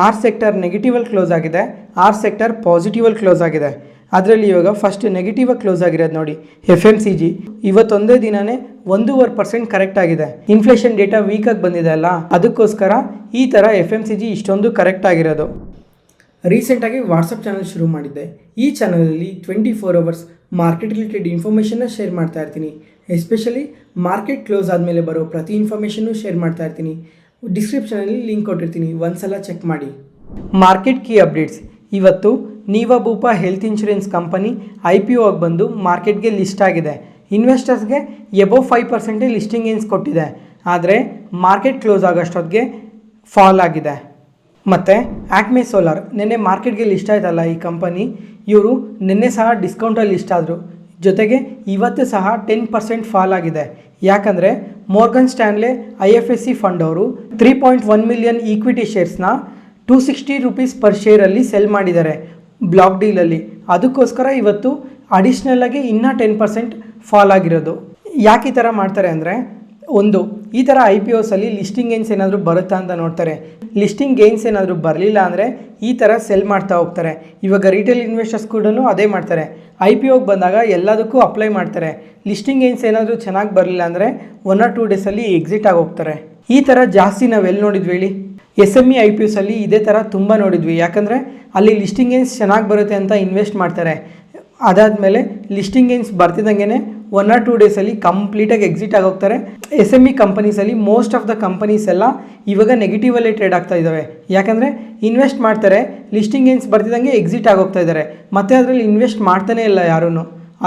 R ಸೆಕ್ಟರ್ ನೆಗೆಟಿವಲ್ಲಿ ಕ್ಲೋಸ್ ಆಗಿದೆ, R ಸೆಕ್ಟರ್ ಪಾಸಿಟಿವಲ್ಲಿ ಕ್ಲೋಸ್ ಆಗಿದೆ. ಅದರಲ್ಲಿ ಇವಾಗ ಫಸ್ಟ್ ನೆಗೆಟಿವಾಗಿ ಕ್ಲೋಸ್ ಆಗಿರೋದು ನೋಡಿ FMCG. ಇವತ್ತೊಂದೇ ದಿನನೇ 1.5% ಕರೆಕ್ಟ್ ಆಗಿದೆ. ಇನ್ಫ್ಲೇಷನ್ ಡೇಟಾ ವೀಕಾಗಿ ಬಂದಿದೆ ಅಲ್ಲ, ಅದಕ್ಕೋಸ್ಕರ ಈ ಥರ FMCG ಇಷ್ಟೊಂದು ಕರೆಕ್ಟ್ ಆಗಿರೋದು. ರೀಸೆಂಟಾಗಿ ವಾಟ್ಸಪ್ ಚಾನಲ್ ಶುರು ಮಾಡಿದ್ದೆ. ಈ ಚಾನಲಲ್ಲಿ 24 hours ಮಾರ್ಕೆಟ್ ರಿಲೇಟೆಡ್ ಇನ್ಫಾರ್ಮೇಷನ್ನ ಶೇರ್ ಮಾಡ್ತಾ ಇರ್ತೀನಿ. ಎಸ್ಪೆಷಲಿ ಮಾರ್ಕೆಟ್ ಕ್ಲೋಸ್ ಆದಮೇಲೆ ಬರೋ ಪ್ರತಿ ಇನ್ಫಾರ್ಮೇಷನ್ನು ಶೇರ್ ಮಾಡ್ತಾ ಇರ್ತೀನಿ. ಡಿಸ್ಕ್ರಿಪ್ಷನಲ್ಲಿ ಲಿಂಕ್ ಕೊಟ್ಟಿರ್ತೀನಿ, ಒಂದ್ಸಲ ಚೆಕ್ ಮಾಡಿ. Market key updates. ಇವತ್ತು ನೀವಾ ಬೂಪಾ ಹೆಲ್ತ್ ಇನ್ಶೂರೆನ್ಸ್ ಕಂಪನಿ IPO ಆಗಿ ಬಂದು ಮಾರ್ಕೆಟ್ಗೆ ಲಿಸ್ಟ್ ಆಗಿದೆ. ಇನ್ವೆಸ್ಟರ್ಸ್ಗೆ ಎಬೋವ್ 5% ಲಿಸ್ಟಿಂಗ್ ಗೇನ್ಸ್ ಕೊಟ್ಟಿದೆ. ಆದರೆ ಮಾರ್ಕೆಟ್ ಕ್ಲೋಸ್ ಆಗೋಷ್ಟೊತ್ತಿಗೆ ಫಾಲ್ ಆಗಿದೆ. ಮತ್ತು ಆಕ್ಮೆ ಸೋಲಾರ್ ನಿನ್ನೆ ಮಾರ್ಕೆಟ್ಗೆ ಲಿಸ್ಟ್ ಆಯ್ತಲ್ಲ ಈ ಕಂಪನಿ, ಇವರು ನಿನ್ನೆ ಸಹ ಡಿಸ್ಕೌಂಟಲ್ಲಿ ಲಿಸ್ಟ್ ಆದರು. ಜೊತೆಗೆ ಇವತ್ತು ಸಹ 10% ಫಾಲ್ ಆಗಿದೆ. ಯಾಕಂದರೆ ಮೋರ್ಗನ್ ಸ್ಟ್ಯಾನ್ಲೆ IFSC ಫಂಡ್ ಅವರು 3.1 ಮಿಲಿಯನ್ ಈಕ್ವಿಟಿ ಶೇರ್ಸ್ನ ₹260 ಪರ್ ಶೇರಲ್ಲಿ ಸೆಲ್ ಮಾಡಿದ್ದಾರೆ ಬ್ಲಾಕ್ ಡೀಲಲ್ಲಿ. ಅದಕ್ಕೋಸ್ಕರ ಇವತ್ತು ಅಡಿಷ್ನಲ್ ಆಗಿ ಇನ್ನೂ 10% ಫಾಲ್ ಆಗಿರೋದು. ಯಾಕೆ ಈ ಥರ ಮಾಡ್ತಾರೆ ಅಂದರೆ, ಒಂದು ಈ ಥರ IPOಸಲ್ಲಿ ಲಿಸ್ಟಿಂಗ್ ಗೇನ್ಸ್ ಏನಾದರೂ ಬರುತ್ತಾ ಅಂತ ನೋಡ್ತಾರೆ. ಲಿಸ್ಟಿಂಗ್ ಗೇನ್ಸ್ ಏನಾದರೂ ಬರಲಿಲ್ಲ ಅಂದರೆ ಈ ಥರ ಸೆಲ್ ಮಾಡ್ತಾ ಹೋಗ್ತಾರೆ. ಇವಾಗ ರಿಟೇಲ್ ಇನ್ವೆಸ್ಟರ್ಸ್ ಕೂಡ ಅದೇ ಮಾಡ್ತಾರೆ. IPOಗೆ ಬಂದಾಗ ಎಲ್ಲದಕ್ಕೂ ಅಪ್ಲೈ ಮಾಡ್ತಾರೆ. ಲಿಸ್ಟಿಂಗ್ ಗೇನ್ಸ್ ಏನಾದರೂ ಚೆನ್ನಾಗಿ ಬರಲಿಲ್ಲ ಅಂದರೆ 1 or 2 ಡೇಸಲ್ಲಿ ಎಕ್ಸಿಟ್ ಆಗಿ ಹೋಗ್ತಾರೆ. ಈ ಥರ ಜಾಸ್ತಿ ನಾವು ಎಲ್ಲಿ ನೋಡಿದ್ವಿ ಹೇಳಿ? SME IPOಸಲ್ಲಿ ಇದೇ ಥರ ತುಂಬ ನೋಡಿದ್ವಿ. ಯಾಕಂದರೆ ಅಲ್ಲಿ ಲಿಸ್ಟಿಂಗ್ ಗೇನ್ಸ್ ಚೆನ್ನಾಗಿ ಬರುತ್ತೆ ಅಂತ ಇನ್ವೆಸ್ಟ್ ಮಾಡ್ತಾರೆ. ಅದಾದಮೇಲೆ ಲಿಸ್ಟಿಂಗ್ ಗೇನ್ಸ್ ಬರ್ತಿದ್ದಂಗೆ 1 or 2 ಡೇಸಲ್ಲಿ ಕಂಪ್ಲೀಟಾಗಿ ಎಕ್ಸಿಟ್ ಆಗೋಗ್ತಾರೆ. SME ಕಂಪನೀಸಲ್ಲಿ ಮೋಸ್ಟ್ ಆಫ್ ದ ಕಂಪನೀಸ್ ಎಲ್ಲ ಇವಾಗ ನೆಗೆಟಿವಲ್ಲೇ ಟ್ರೇಡ್ ಆಗ್ತಾ ಇದ್ದಾವೆ. ಯಾಕಂದರೆ ಇನ್ವೆಸ್ಟ್ ಮಾಡ್ತಾರೆ, ಲಿಸ್ಟಿಂಗ್ ಗೇನ್ಸ್ ಬರ್ತಿದ್ದಂಗೆ ಎಕ್ಸಿಟ್ ಆಗೋಗ್ತಾ ಇದ್ದಾರೆ, ಮತ್ತು ಅದರಲ್ಲಿ ಇನ್ವೆಸ್ಟ್ ಮಾಡ್ತಾನೇ ಇಲ್ಲ ಯಾರೂ.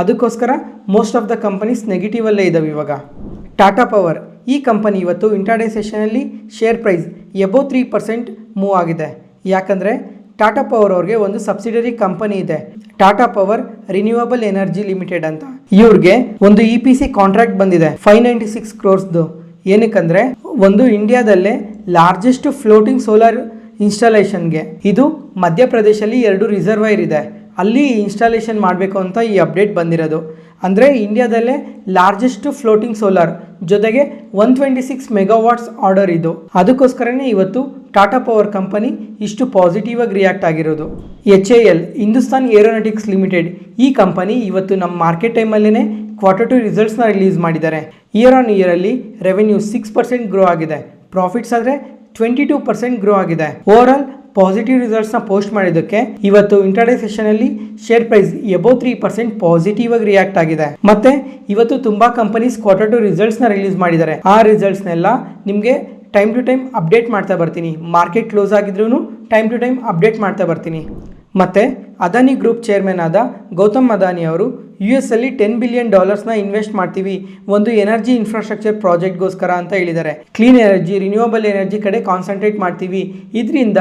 ಅದಕ್ಕೋಸ್ಕರ ಮೋಸ್ಟ್ ಆಫ್ ದ ಕಂಪನೀಸ್ ನೆಗೆಟಿವಲ್ಲೇ ಇದ್ದಾವೆ ಇವಾಗ. ಟಾಟಾ ಪವರ್ ಈ ಕಂಪನಿ ಇವತ್ತು ಇಂಟ್ರಾಡೇ ಸೆಷನಲ್ಲಿ ಶೇರ್ ಪ್ರೈಸ್ ಎಬೋವ್ 3% ಮೂವ್ ಆಗಿದೆ. ಯಾಕಂದರೆ ಟಾಟಾ ಪವರ್ ಅವ್ರಿಗೆ ಒಂದು ಸಬ್ಸಿಡರಿ ಕಂಪನಿ ಇದೆ, Tata power renewable energy limited ಅಂತ. ಇವ್ರಿಗೆ ಒಂದು EPC ಕಾಂಟ್ರಾಕ್ಟ್ ಬಂದಿದೆ 596 ಕ್ರೋರ್ಸ್ದು. ಏನಕ್ಕಂದರೆ ಒಂದು ಇಂಡಿಯಾದಲ್ಲೇ ಲಾರ್ಜೆಸ್ಟ್ ಫ್ಲೋಟಿಂಗ್ ಸೋಲಾರ್ ಇನ್ಸ್ಟಾಲೇಷನ್ಗೆ. ಇದು ಮಧ್ಯಪ್ರದೇಶಲ್ಲಿ 2 ರಿಸರ್ವೈರ್ ಇದೆ, ಅಲ್ಲಿ ಇನ್ಸ್ಟಾಲೇಷನ್ ಮಾಡಬೇಕು ಅಂತ ಈ ಅಪ್ಡೇಟ್ ಬಂದಿರೋದು. ಅಂದರೆ ಇಂಡಿಯಾದಲ್ಲೇ ಲಾರ್ಜೆಸ್ಟ್ ಫ್ಲೋಟಿಂಗ್ ಸೋಲಾರ್, ಜೊತೆಗೆ 126 ಮೆಗಾವಾಟ್ಸ್ ಆರ್ಡರ್ ಇದು. ಅದಕ್ಕೋಸ್ಕರನೇ ಇವತ್ತು ಟಾಟಾ ಪವರ್ ಕಂಪನಿ ಇಷ್ಟು ಪಾಸಿಟಿವ್ ಆಗಿ ರಿಯಾಕ್ಟ್ ಆಗಿರೋದು. HAL ಹಿಂದೂಸ್ತಾನ್ ಏರೋನಾಟಿಕ್ಸ್ ಲಿಮಿಟೆಡ್ ಈ ಕಂಪನಿ ಇವತ್ತು ನಮ್ಮ ಮಾರ್ಕೆಟ್ ಟೈಮಲ್ಲೇ Q2 ರಿಸಲ್ಟ್ಸ್ನ ರಿಲೀಸ್ ಮಾಡಿದ್ದಾರೆ. ಇಯರ್ ಆನ್ ಇಯರಲ್ಲಿ ರೆವೆನ್ಯೂ 6% ಗ್ರೋ ಆಗಿದೆ, ಪ್ರಾಫಿಟ್ಸ್ ಆದರೆ 22% ಗ್ರೋ ಆಗಿದೆ. ಓವರಾಲ್ ಪಾಸಿಟಿವ್ ರಿಸಲ್ಟ್ಸ್ನ ಪೋಸ್ಟ್ ಮಾಡಿದ್ದಕ್ಕೆ ಇವತ್ತು ಇಂಟ್ರಾಡೇ ಸೆಷನಲ್ಲಿ ಶೇರ್ ಪ್ರೈಸ್ ಎಬೋವ್ 3% ಪಾಸಿಟಿವ್ ಆಗಿ ರಿಯಾಕ್ಟ್ ಆಗಿದೆ. ಮತ್ತೆ ಇವತ್ತು ತುಂಬ ಕಂಪನೀಸ್ Q2 ರಿಸಲ್ಟ್ಸ್ನ ರಿಲೀಸ್ ಮಾಡಿದ್ದಾರೆ. ಆ ರಿಸಲ್ಟ್ಸ್ನೆಲ್ಲ ನಿಮಗೆ ಟೈಮ್ ಟು ಟೈಮ್ ಅಪ್ಡೇಟ್ ಮಾಡ್ತಾ ಬರ್ತೀನಿ. ಮಾರ್ಕೆಟ್ ಕ್ಲೋಸ್ ಆಗಿದ್ರೂ ಟೈಮ್ ಟು ಟೈಮ್ ಅಪ್ಡೇಟ್ ಮಾಡ್ತಾ ಬರ್ತೀನಿ. ಮತ್ತು ಅದಾನಿ ಗ್ರೂಪ್ ಚೇರ್ಮನ್ ಆದ ಗೌತಮ್ ಅದಾನಿ ಅವರು US ಅಲ್ಲಿ $10 ಬಿಲಿಯನ್ ಇನ್ವೆಸ್ಟ್ ಮಾಡ್ತೀವಿ ಒಂದು ಎನರ್ಜಿ ಇನ್ಫ್ರಾಸ್ಟ್ರಕ್ಚರ್ ಪ್ರಾಜೆಕ್ಟ್ಗೋಸ್ಕರ ಅಂತ ಹೇಳಿದ್ದಾರೆ. ಕ್ಲೀನ್ ಎನರ್ಜಿ, ರಿನ್ಯೂವಬಲ್ ಎನರ್ಜಿ ಕಡೆ ಕಾನ್ಸಂಟ್ರೇಟ್ ಮಾಡ್ತೀವಿ. ಇದರಿಂದ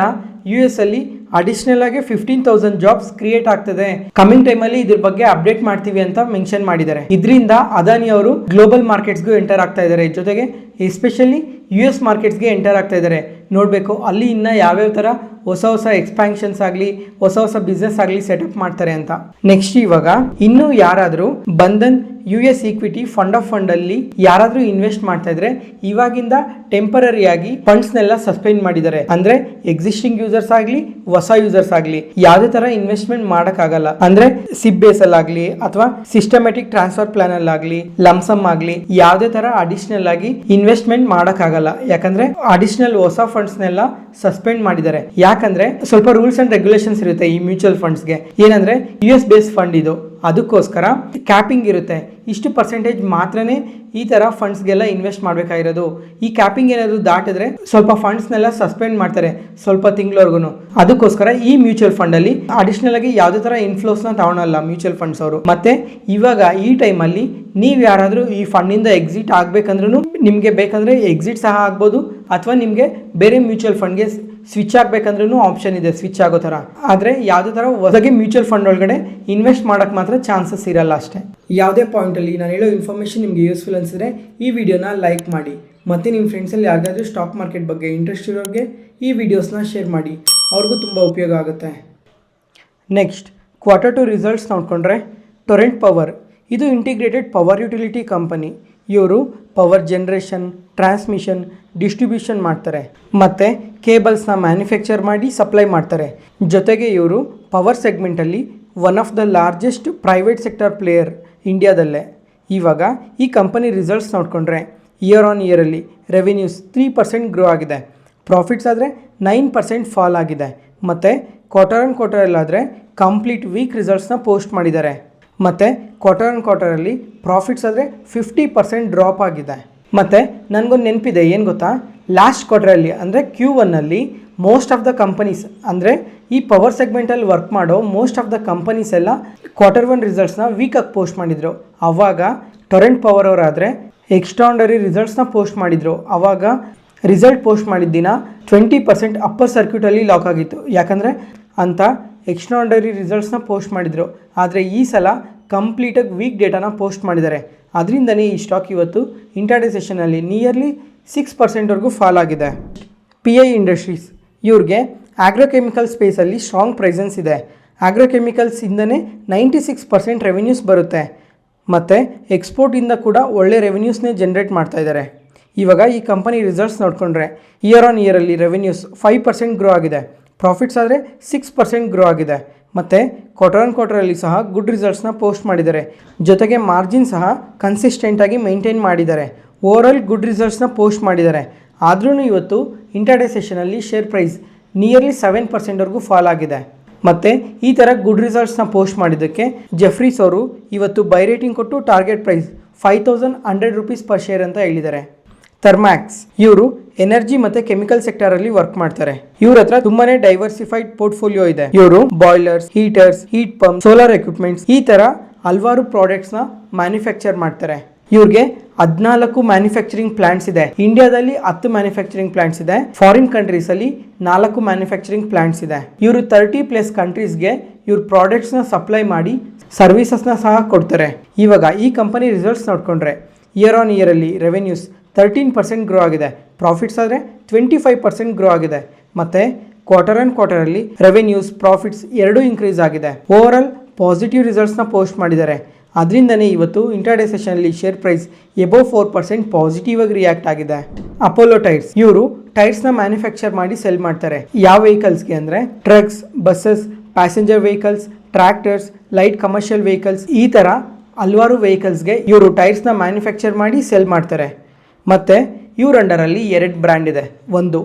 US ಅಲ್ಲಿ ಅಡಿಷ್ನಲ್ ಆಗಿ 15,000 ಜಾಬ್ಸ್ ಕ್ರಿಯೇಟ್ ಆಗ್ತದೆ. ಕಮಿಂಗ್ ಟೈಮಲ್ಲಿ ಇದ್ರ ಬಗ್ಗೆ ಅಪ್ಡೇಟ್ ಮಾಡ್ತೀವಿ ಅಂತ ಮೆನ್ಷನ್ ಮಾಡಿದ್ದಾರೆ. ಇದರಿಂದ ಅದಾನಿ ಅವರು ಗ್ಲೋಬಲ್ ಮಾರ್ಕೆಟ್ಸ್ಗೂ ಎಂಟರ್ ಆಗ್ತಾ ಇದ್ದಾರೆ, ಜೊತೆಗೆ ಎಸ್ಪೆಷಲಿ US ಮಾರ್ಕೆಟ್ಸ್ಗೆ ಎಂಟರ್ ಆಗ್ತಾ ಇದ್ದಾರೆ. ನೋಡಬೇಕು ಅಲ್ಲಿ ಇನ್ನು ಯಾವ್ಯಾವ ಥರ ಹೊಸ ಎಕ್ಸ್ಪ್ಯಾನ್ಷನ್ಸ್ ಆಗಲಿ, ಹೊಸ ಬಿಸ್ನೆಸ್ ಆಗಲಿ ಸೆಟಪ್ ಮಾಡ್ತಾರೆ ಅಂತ. ನೆಕ್ಸ್ಟ್ ಇವಾಗ ಇನ್ನೂ ಯಾರಾದರೂ Bandhan US equity fund of ಫಂಡಲ್ಲಿ ಯಾರಾದರೂ ಇನ್ವೆಸ್ಟ್ ಮಾಡ್ತಾ ಇದ್ರೆ ಇವಾಗಿಂದ ಟೆಂಪರರಿ ಆಗಿ ಫಂಡ್ಸ್ನೆಲ್ಲ ಸಸ್ಪೆಂಡ್ ಮಾಡಿದ್ದಾರೆ. ಅಂದರೆ ಎಕ್ಸಿಸ್ಟಿಂಗ್ ಯೂಸರ್ಸ್ ಆಗಲಿ ಹೊಸ ಯೂಸರ್ಸ್ ಆಗಲಿ ಯಾವುದೇ ಥರ ಇನ್ವೆಸ್ಟ್ಮೆಂಟ್ ಮಾಡೋಕ್ಕಾಗಲ್ಲ. ಅಂದರೆ ಸಿಪ್ ಬೇಸಲ್ಲಾಗಲಿ ಅಥವಾ ಸಿಸ್ಟಮೆಟಿಕ್ ಟ್ರಾನ್ಸ್ಫರ್ ಪ್ಲಾನಲ್ಲಾಗಲಿ ಲಮ್ಸಮ್ ಆಗಲಿ ಯಾವುದೇ ಥರ ಅಡಿಷನಲ್ ಆಗಿ ಇನ್ವೆಸ್ಟ್ಮೆಂಟ್ ಮಾಡೋಕ್ಕಾಗಲ್ಲ. ಯಾಕಂದರೆ ಅಡಿಷನಲ್ ಹೊಸ ಫಂಡ್ಸ್ನೆಲ್ಲ ಸಸ್ಪೆಂಡ್ ಮಾಡಿದ್ದಾರೆ. ಯಾಕಂದರೆ ಸ್ವಲ್ಪ ರೂಲ್ಸ್ ಆ್ಯಂಡ್ ರೆಗ್ಯುಲೇಷನ್ಸ್ ಇರುತ್ತೆ ಈ ಮ್ಯೂಚುವಲ್ ಫಂಡ್ಸ್ಗೆ. ಏನಂದರೆ US ಬೇಸ್ ಫಂಡ್ ಇದು, ಅದಕ್ಕೋಸ್ಕರ ಕ್ಯಾಪಿಂಗ್ ಇರುತ್ತೆ. ಇಷ್ಟು ಪರ್ಸೆಂಟೇಜ್ ಮಾತ್ರನೇ ಈ ಥರ ಫಂಡ್ಸ್ಗೆಲ್ಲ ಇನ್ವೆಸ್ಟ್ ಮಾಡಬೇಕಾಗಿರೋದು. ಈ ಕ್ಯಾಪಿಂಗ್ ಏನಾದರೂ ದಾಟಿದ್ರೆ ಸ್ವಲ್ಪ ಫಂಡ್ಸ್ನೆಲ್ಲ ಸಸ್ಪೆಂಡ್ ಮಾಡ್ತಾರೆ ಸ್ವಲ್ಪ ತಿಂಗಳವರೆಗೂ. ಅದಕ್ಕೋಸ್ಕರ ಈ ಮ್ಯೂಚುವಲ್ ಫಂಡಲ್ಲಿ ಅಡಿಷ್ನಲ್ ಆಗಿ ಯಾವುದೇ ಥರ ಇನ್ಫ್ಲೋಸ್ನ ತಗೊಳಲ್ಲ ಮ್ಯೂಚುವಲ್ ಫಂಡ್ಸ್ ಅವರು. ಮತ್ತು ಇವಾಗ ಈ ಟೈಮಲ್ಲಿ ನೀವು ಯಾರಾದರೂ ಈ ಫಂಡಿಂದ ಎಕ್ಸಿಟ್ ಆಗಬೇಕಂದ್ರೂ ನಿಮಗೆ ಬೇಕಂದರೆ ಎಕ್ಸಿಟ್ ಸಹ ಆಗ್ಬೋದು, ಅಥವಾ ನಿಮಗೆ ಬೇರೆ ಮ್ಯೂಚುವಲ್ ಫಂಡ್ಗೆ ಸ್ವಿಚ್ ಆಗಬೇಕಂದ್ರೂ ಆಪ್ಷನ್ ಇದೆ ಸ್ವಿಚ್ ಆಗೋ ಥರ. ಆದರೆ ಯಾವುದೇ ಥರ ಹೊಸಗೆ ಮ್ಯೂಚುವಲ್ ಫಂಡ್ ಒಳಗಡೆ ಇನ್ವೆಸ್ಟ್ ಮಾಡೋಕ್ಕೆ ಮಾತ್ರ ಚಾನ್ಸಸ್ ಇರಲ್ಲ ಅಷ್ಟೇ. ಯಾವುದೇ ಪಾಯಿಂಟಲ್ಲಿ ನಾನು ಹೇಳೋ ಇನ್ಫಾರ್ಮೇಷನ್ ನಿಮಗೆ ಯೂಸ್ಫುಲ್ ಅನಿಸಿದ್ರೆ ಈ ವಿಡಿಯೋನ ಲೈಕ್ ಮಾಡಿ, ಮತ್ತು ನಿಮ್ಮ ಫ್ರೆಂಡ್ಸಲ್ಲಿ ಯಾರಿಗಾದ್ರೂ ಸ್ಟಾಕ್ ಮಾರ್ಕೆಟ್ ಬಗ್ಗೆ ಇಂಟ್ರೆಸ್ಟ್ ಇರೋರಿಗೆ ಈ ವಿಡಿಯೋಸ್ನ ಶೇರ್ ಮಾಡಿ, ಅವ್ರಿಗೂ ತುಂಬ ಉಪಯೋಗ ಆಗುತ್ತೆ. ನೆಕ್ಸ್ಟ್ Q2 ರಿಸಲ್ಟ್ಸ್ ನೋಡಿಕೊಂಡ್ರೆ ಟೊರೆಂಟ್ ಪವರ್ ಇದು ಇಂಟಿಗ್ರೇಟೆಡ್ ಪವರ್ ಯುಟಿಲಿಟಿ ಕಂಪನಿ. ಇವರು ಪವರ್ ಜನ್ರೇಷನ್, ಟ್ರಾನ್ಸ್ಮಿಷನ್, ಡಿಸ್ಟ್ರಿಬ್ಯೂಷನ್ ಮಾಡ್ತಾರೆ ಮತ್ತು ಕೇಬಲ್ಸ್ನ ಮ್ಯಾನುಫ್ಯಾಕ್ಚರ್ ಮಾಡಿ ಸಪ್ಲೈ ಮಾಡ್ತಾರೆ. ಜೊತೆಗೆ ಇವರು ಪವರ್ ಸೆಗ್ಮೆಂಟಲ್ಲಿ one of the largest private sector player ಇಂಡಿಯಾದಲ್ಲೇ. ಇವಾಗ ಈ ಕಂಪನಿ ರಿಸಲ್ಟ್ಸ್ ನೋಡಿಕೊಂಡ್ರೆ ಇಯರ್ ಆನ್ ಇಯರಲ್ಲಿ ರೆವೆನ್ಯೂಸ್ 3% ಗ್ರೋ ಆಗಿದೆ, ಪ್ರಾಫಿಟ್ಸ್ ಆದರೆ 9% ಫಾಲ್ ಆಗಿದೆ. ಮತ್ತು ಕ್ವಾರ್ಟರಲ್ಲಾದರೆ ಕಂಪ್ಲೀಟ್ ವೀಕ್ ರಿಸಲ್ಟ್ಸ್ನ ಪೋಸ್ಟ್ ಮಾಡಿದ್ದಾರೆ. ಮತ್ತು ಕ್ವಾರ್ಟರಲ್ಲಿ ಪ್ರಾಫಿಟ್ಸ್ ಆದರೆ 50% ಡ್ರಾಪ್ ಆಗಿದೆ. ಮತ್ತು ನನಗೊಂದು ನೆನಪಿದೆ, ಏನು ಗೊತ್ತಾ, ಲಾಸ್ಟ್ ಕ್ವಾರ್ಟರಲ್ಲಿ ಅಂದರೆ Q1 most of the companies ಅಂದರೆ ಈ ಪವರ್ ಸೆಗ್ಮೆಂಟಲ್ಲಿ ವರ್ಕ್ ಮಾಡೋ ಮೋಸ್ಟ್ ಆಫ್ ದ ಕಂಪನೀಸ್ ಎಲ್ಲ Q1 ರಿಸಲ್ಟ್ಸ್ನ ವೀಕಾಗಿ ಪೋಸ್ಟ್ ಮಾಡಿದರು. ಆವಾಗ ಟೊರೆಂಟ್ ಪವರ್ ಅವರಾದರೆ ಎಕ್ಸ್ಟ್ರಾರ್ಡಿನರಿ ರಿಸಲ್ಟ್ಸ್ನ ಪೋಸ್ಟ್ ಮಾಡಿದರು. ಆವಾಗ ರಿಸಲ್ಟ್ ಪೋಸ್ಟ್ ಮಾಡಿದ ದಿನ 20% ಅಪ್ಪರ್ ಸರ್ಕ್ಯೂಟಲ್ಲಿ ಲಾಕ್ ಆಗಿತ್ತು, ಯಾಕಂದರೆ ಅಂತ ಎಕ್ಸ್ಟ್ರಾರ್ಡಿನರಿ ರಿಸಲ್ಟ್ಸ್ನ ಪೋಸ್ಟ್ ಮಾಡಿದರು. ಆದರೆ ಈ ಸಲ ಕಂಪ್ಲೀಟಾಗಿ ವೀಕ್ ಡೇಟಾನ ಪೋಸ್ಟ್ ಮಾಡಿದ್ದಾರೆ. ಅದರಿಂದನೇ ಈ ಸ್ಟಾಕ್ ಇವತ್ತು ಇಂಟರ್ಡೇ ಸೆಷನಲ್ಲಿ ನಿಯರ್ಲಿ 6%ವರೆಗೂ ಫಾಲ್ ಆಗಿದೆ. PI ಇಂಡಸ್ಟ್ರೀಸ್ ಇವ್ರಿಗೆ ಆಗ್ರೋಕೆಮಿಕಲ್ ಸ್ಪೇಸಲ್ಲಿ ಸ್ಟ್ರಾಂಗ್ ಪ್ರೆಸೆನ್ಸ್ ಇದೆ. ಆಗ್ರೋಕೆಮಿಕಲ್ಸಿಂದನೇ 96% ರೆವೆನ್ಯೂಸ್ ಬರುತ್ತೆ ಮತ್ತು ಎಕ್ಸ್ಪೋರ್ಟಿಂದ ಕೂಡ ಒಳ್ಳೆ ರೆವೆನ್ಯೂಸ್ನೇ ಜನ್ರೇಟ್ ಮಾಡ್ತಾ ಇದ್ದಾರೆ. ಇವಾಗ ಈ ಕಂಪನಿ ರಿಸಲ್ಟ್ಸ್ ನೋಡಿಕೊಂಡ್ರೆ ಇಯರ್ ಆನ್ ಇಯರಲ್ಲಿ ರೆವೆನ್ಯೂಸ್ 5% ಗ್ರೋ ಆಗಿದೆ, ಪ್ರಾಫಿಟ್ಸ್ ಆದರೆ 6% ಗ್ರೋ ಆಗಿದೆ ಮತ್ತು ಕ್ವಾರ್ಟರಲ್ಲಿ ಸಹ ಗುಡ್ ರಿಸಲ್ಟ್ಸ್ನ ಪೋಸ್ಟ್ ಮಾಡಿದ್ದಾರೆ. ಜೊತೆಗೆ ಮಾರ್ಜಿನ್ ಸಹ ಕನ್ಸಿಸ್ಟೆಂಟಾಗಿ ಮೇಂಟೈನ್ ಮಾಡಿದ್ದಾರೆ. ಓವರಾಲ್ ಗುಡ್ ರಿಸಲ್ಟ್ಸ್ನ ಪೋಸ್ಟ್ ಮಾಡಿದ್ದಾರೆ. ಆದ್ರೂ ಇವತ್ತು ಇಂಟರ್ಡೇ ಸೆಷನಲ್ಲಿ ಶೇರ್ ಪ್ರೈಸ್ ನಿಯರ್ಲಿ 7%ವರೆಗೂ ಫಾಲ್ ಆಗಿದೆ. ಮತ್ತು ಈ ಥರ ಗುಡ್ ರಿಸಲ್ಟ್ಸ್ನ ಪೋಸ್ಟ್ ಮಾಡಿದ್ದಕ್ಕೆ ಜೆಫ್ರೀಸ್ ಅವರು ಇವತ್ತು ಬೈ ರೇಟಿಂಗ್ ಕೊಟ್ಟು target price 5100 rupees per share ಅಂತ ಹೇಳಿದ್ದಾರೆ. ಥರ್ಮ್ಯಾಕ್ಸ್ ಇವರು ಎನರ್ಜಿ ಮತ್ತು ಕೆಮಿಕಲ್ ಸೆಕ್ಟರಲ್ಲಿ ವರ್ಕ್ ಮಾಡ್ತಾರೆ. ಇವ್ರ ಹತ್ರ ತುಂಬಾನೇ ಡೈವರ್ಸಿಫೈಡ್ ಪೋರ್ಟ್ಫೋಲಿಯೋ ಇದೆ. ಇವರು boilers, heaters, heat pump, solar equipments ಈ ಥರ ಹಲವಾರು ಪ್ರಾಡಕ್ಟ್ಸ್ನ ಮ್ಯಾನುಫ್ಯಾಕ್ಚರ್ ಮಾಡ್ತಾರೆ. ಇವ್ರಿಗೆ 14 ಮ್ಯಾನುಫ್ಯಾಕ್ಚರಿಂಗ್ ಪ್ಲಾಂಟ್ಸ್ ಇದೆ. ಇಂಡಿಯಾದಲ್ಲಿ 10 ಮ್ಯಾನುಫ್ಯಾಕ್ಚರಿಂಗ್ ಪ್ಲಾಂಟ್ಸ್ ಇದೆ. ಫಾರಿನ್ ಕಂಟ್ರೀಸಲ್ಲಿ 4 ಮ್ಯಾನುಫ್ಯಾಕ್ಚರಿಂಗ್ ಪ್ಲಾಂಟ್ಸ್ ಇದೆ. ಇವರು 30+ ಕಂಟ್ರೀಸ್ಗೆ ಇವ್ರ ಪ್ರಾಡಕ್ಟ್ಸ್ನ ಸಪ್ಲೈ ಮಾಡಿ ಸರ್ವಿಸಸ್ನ ಸಹ ಕೊಡ್ತಾರೆ. ಇವಾಗ ಈ ಕಂಪನಿ ರಿಸಲ್ಟ್ಸ್ ನೋಡಿಕೊಂಡ್ರೆ ಇಯರ್ ಆನ್ ಇಯರಲ್ಲಿ ರೆವೆನ್ಯೂಸ್ 13% ಗ್ರೋ ಆಗಿದೆ, ಪ್ರಾಫಿಟ್ಸ್ ಆದರೆ 25% ಗ್ರೋ ಆಗಿದೆ ಮತ್ತು ಕ್ವಾರ್ಟರಲ್ಲಿ ರೆವೆನ್ಯೂಸ್ ಪ್ರಾಫಿಟ್ಸ್ ಎರಡೂ ಇನ್ಕ್ರೀಸ್ ಆಗಿದೆ. ಓವರಾಲ್ ಪಾಸಿಟಿವ್ ರಿಸಲ್ಟ್ಸ್ನ ಪೋಸ್ಟ್ ಮಾಡಿದ್ದಾರೆ. ಅದರಿಂದನೇ ಇವತ್ತು ಇಂಟರ್ಡೇ ಸೆಷನಲ್ಲಿ ಶೇರ್ ಪ್ರೈಸ್ ಎಬೋವ್ 4% ಪಾಸಿಟಿವ್ ಆಗಿ ರಿಯಾಕ್ಟ್ ಆಗಿದೆ. ಅಪೋಲೋ ಟೈರ್ಸ್ ಇವರು ಟೈರ್ಸ್ನ ಮ್ಯಾನುಫ್ಯಾಕ್ಚರ್ ಮಾಡಿ ಸೆಲ್ ಮಾಡ್ತಾರೆ. ಯಾವ ವೆಹಿಕಲ್ಸ್ಗೆ ಅಂದರೆ trucks, buses, passenger vehicles, tractors, light commercial vehicles ಈ ಥರ ಹಲವಾರು ವೆಹಿಕಲ್ಸ್ಗೆ ಇವರು ಟೈರ್ಸ್ನ ಮ್ಯಾನುಫ್ಯಾಕ್ಚರ್ ಮಾಡಿ ಸೆಲ್ ಮಾಡ್ತಾರೆ. ಮತ್ತು ಇವ್ರ ಅಂಡರಲ್ಲಿ 2 ಬ್ರ್ಯಾಂಡ್ ಇದೆ. ಒಂದು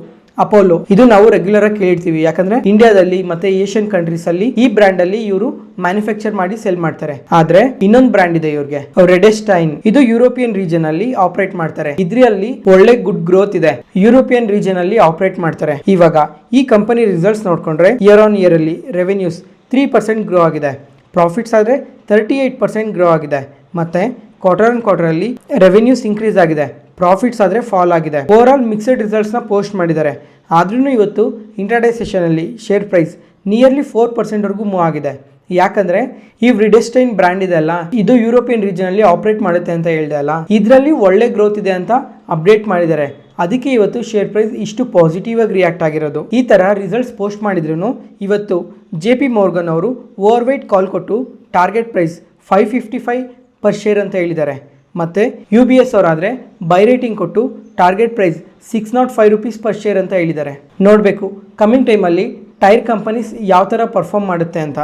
ಅಪೋಲೋ, ಇದು ನಾವು ರೆಗ್ಯುಲರ್ ಆಗಿ ಕೇಳಿರ್ತೀವಿ, ಯಾಕಂದ್ರೆ ಇಂಡಿಯಾದಲ್ಲಿ ಮತ್ತೆ ಏಷ್ಯನ್ ಕಂಟ್ರೀಸ್ ಅಲ್ಲಿ ಈ ಬ್ರ್ಯಾಂಡ್ ಅಲ್ಲಿ ಇವರು ಮ್ಯಾನುಫ್ಯಾಕ್ಚರ್ ಮಾಡಿ ಸೆಲ್ ಮಾಡ್ತಾರೆ. ಆದ್ರೆ ಇನ್ನೊಂದು ಬ್ರ್ಯಾಂಡ್ ಇದೆ ಇವ್ರಿಗೆ, ರೆಡೆಸ್ಟೈನ್. ಇದು ಯುರೋಪಿಯನ್ ರೀಜನ್ ಅಲ್ಲಿ ಆಪರೇಟ್ ಮಾಡ್ತಾರೆ. ಇದ್ರಲ್ಲಿ ಒಳ್ಳೆ ಗುಡ್ ಗ್ರೋತ್ ಇದೆ. ಯುರೋಪಿಯನ್ ರೀಜನ್ ಅಲ್ಲಿ ಆಪರೇಟ್ ಮಾಡ್ತಾರೆ. ಇವಾಗ ಈ ಕಂಪನಿ ರಿಸಲ್ಟ್ಸ್ ನೋಡ್ಕೊಂಡ್ರೆ ಇಯರ್ ಆನ್ ಇಯರ್ ಅಲ್ಲಿ ರೆವೆನ್ಯೂಸ್ 3% ಗ್ರೋ ಆಗಿದೆ, ಪ್ರಾಫಿಟ್ಸ್ ಆದರೆ 38% ಗ್ರೋ ಆಗಿದೆ ಮತ್ತೆ ಕ್ವಾರ್ಟರಲ್ಲಿ ರೆವೆನ್ಯೂಸ್ ಇನ್ಕ್ರೀಸ್ ಆಗಿದೆ, ಪ್ರಾಫಿಟ್ಸ್ ಆದರೆ ಫಾಲ್ ಆಗಿದೆ. ಓವರಾಲ್ ಮಿಕ್ಸೆಡ್ ರಿಸಲ್ಟ್ಸ್ನ ಪೋಸ್ಟ್ ಮಾಡಿದ್ದಾರೆ. ಆದ್ರೂ ಇವತ್ತು ಇಂಟರ್ಡೇ ಸೆಷನಲ್ಲಿ ಶೇರ್ ಪ್ರೈಸ್ ನಿಯರ್ಲಿ 4%ವರೆಗೂ ಮೂವ್ ಆಗಿದೆ. ಯಾಕಂದ್ರೆ ಈ ರಿಡೆಸ್ಟೈನ್ ಬ್ರ್ಯಾಂಡ್ ಇದೆ ಅಲ್ಲ, ಇದು ಯುರೋಪಿಯನ್ ರೀಜನ್ ಅಲ್ಲಿ ಆಪರೇಟ್ ಮಾಡುತ್ತೆ ಅಂತ ಹೇಳಿದೆ ಅಲ್ಲ, ಇದರಲ್ಲಿ ಒಳ್ಳೆ ಗ್ರೋತ್ ಇದೆ ಅಂತ ಅಪ್ಡೇಟ್ ಮಾಡಿದ್ದಾರೆ. ಅದಕ್ಕೆ ಇವತ್ತು ಶೇರ್ ಪ್ರೈಸ್ ಇಷ್ಟು ಪಾಸಿಟಿವ್ ಆಗಿ ರಿಯಾಕ್ಟ್ ಆಗಿರೋದು. ಈ ತರ ರಿಸಲ್ಟ್ಸ್ ಪೋಸ್ಟ್ ಮಾಡಿದ್ರು ಇವತ್ತು JP Morgan ಅವರು ಓವರ್ ವೇಟ್ ಕಾಲ್ ಕೊಟ್ಟು ಟಾರ್ಗೆಟ್ ಪ್ರೈಸ್ 555 ಪರ್ ಶೇರ್ ಅಂತ ಹೇಳಿದ್ದಾರೆ. ಮತ್ತು UBS ಅವರಾದರೆ ಬೈ ರೇಟಿಂಗ್ ಕೊಟ್ಟು target price 605 rupees per share ಅಂತ ಹೇಳಿದ್ದಾರೆ. ನೋಡಬೇಕು ಕಮಿಂಗ್ ಟೈಮಲ್ಲಿ ಟೈರ್ ಕಂಪನೀಸ್ ಯಾವ ಥರ ಪರ್ಫಾರ್ಮ್ ಮಾಡುತ್ತೆ ಅಂತ.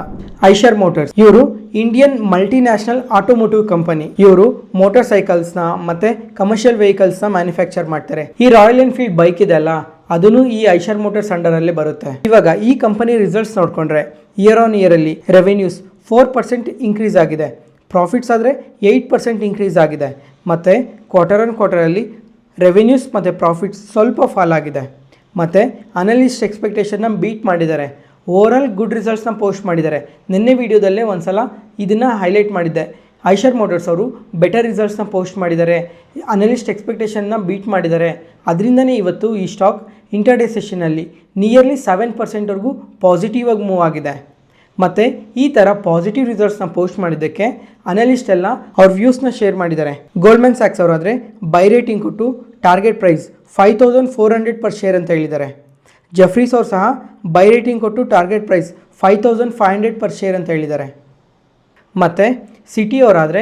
ಐಷರ್ ಮೋಟರ್ಸ್ ಇವರು ಇಂಡಿಯನ್ ಮಲ್ಟಿನ್ಯಾಷನಲ್ ಆಟೋಮೋಟಿವ್ ಕಂಪನಿ. ಇವರು ಮೋಟಾರ್ ಸೈಕಲ್ಸ್ನ ಮತ್ತು ಕಮರ್ಷಿಯಲ್ ವೆಹಿಕಲ್ಸ್ನ ಮ್ಯಾನುಫ್ಯಾಕ್ಚರ್ ಮಾಡ್ತಾರೆ. ಈ ರಾಯಲ್ ಎನ್ಫೀಲ್ಡ್ ಬೈಕ್ ಇದೆ ಅಲ್ಲ, ಅದನ್ನು ಈ ಐಷರ್ ಮೋಟರ್ಸ್ ಅಂಡರಲ್ಲೇ ಬರುತ್ತೆ. ಇವಾಗ ಈ ಕಂಪನಿ ರಿಸಲ್ಟ್ಸ್ ನೋಡಿಕೊಂಡ್ರೆ ಇಯರ್ ಆನ್ ಇಯರಲ್ಲಿ ರೆವೆನ್ಯೂಸ್ 4% ಇನ್ಕ್ರೀಸ್ ಆಗಿದೆ, ಪ್ರಾಫಿಟ್ಸ್ ಆದರೆ 8% ಇನ್ಕ್ರೀಸ್ ಆಗಿದೆ ಮತ್ತು ಕ್ವಾರ್ಟರಲ್ಲಿ ರೆವೆನ್ಯೂಸ್ ಮತ್ತು ಪ್ರಾಫಿಟ್ಸ್ ಸ್ವಲ್ಪ ಫಾಲ್ ಆಗಿದೆ ಮತ್ತು ಅನಲಿಸ್ಟ್ ಎಕ್ಸ್ಪೆಕ್ಟೇಷನ್ನ ಬೀಟ್ ಮಾಡಿದ್ದಾರೆ. ಓವರಾಲ್ ಗುಡ್ ರಿಸಲ್ಟ್ಸ್ನ ಪೋಸ್ಟ್ ಮಾಡಿದ್ದಾರೆ. ನಿನ್ನೆ ವೀಡಿಯೋದಲ್ಲೇ ಒಂದ್ಸಲ ಇದನ್ನು ಹೈಲೈಟ್ ಮಾಡಿದ್ದೆ. ಐಷರ್ ಮೋಟರ್ಸ್ ಅವರು ಬೆಟರ್ ರಿಸಲ್ಟ್ಸ್ನ ಪೋಸ್ಟ್ ಮಾಡಿದ್ದಾರೆ, ಅನಲಿಸ್ಟ್ ಎಕ್ಸ್ಪೆಕ್ಟೇಷನ್ನ ಬೀಟ್ ಮಾಡಿದ್ದಾರೆ. ಅದರಿಂದನೇ ಇವತ್ತು ಈ ಸ್ಟಾಕ್ ಇಂಟರ್ಡೇ ಸೆಷನಲ್ಲಿ ನಿಯರ್ಲಿ 7%ವರೆಗೂ ಪಾಸಿಟಿವ್ ಆಗಿ ಮೂವ್ ಆಗಿದೆ. ಮತ್ತು ಈ ಥರ ಪಾಸಿಟಿವ್ ರಿಸಲ್ಟ್ಸ್ನ ಪೋಸ್ಟ್ ಮಾಡಿದ್ದಕ್ಕೆ ಅನಲಿಸ್ಟ್ ಎಲ್ಲ ಅವ್ರ ವ್ಯೂಸ್ನ ಶೇರ್ ಮಾಡಿದ್ದಾರೆ. ಗೋಲ್ಡ್ಮನ್ ಸ್ಯಾಕ್ಸ್ ಅವರಾದರೆ ಬೈ ರೇಟಿಂಗ್ ಕೊಟ್ಟು ಟಾರ್ಗೆಟ್ ಪ್ರೈಸ್ 5400 ಪರ್ ಶೇರ್ ಅಂತ ಹೇಳಿದ್ದಾರೆ. ಜೆಫ್ರೀಸ್ ಅವರು ಸಹ ಬೈ ರೇಟಿಂಗ್ ಕೊಟ್ಟು ಟಾರ್ಗೆಟ್ ಪ್ರೈಸ್ 5500 ಪರ್ ಶೇರ್ ಅಂತ ಹೇಳಿದ್ದಾರೆ. ಮತ್ತು ಸಿಟಿ ಅವರಾದರೆ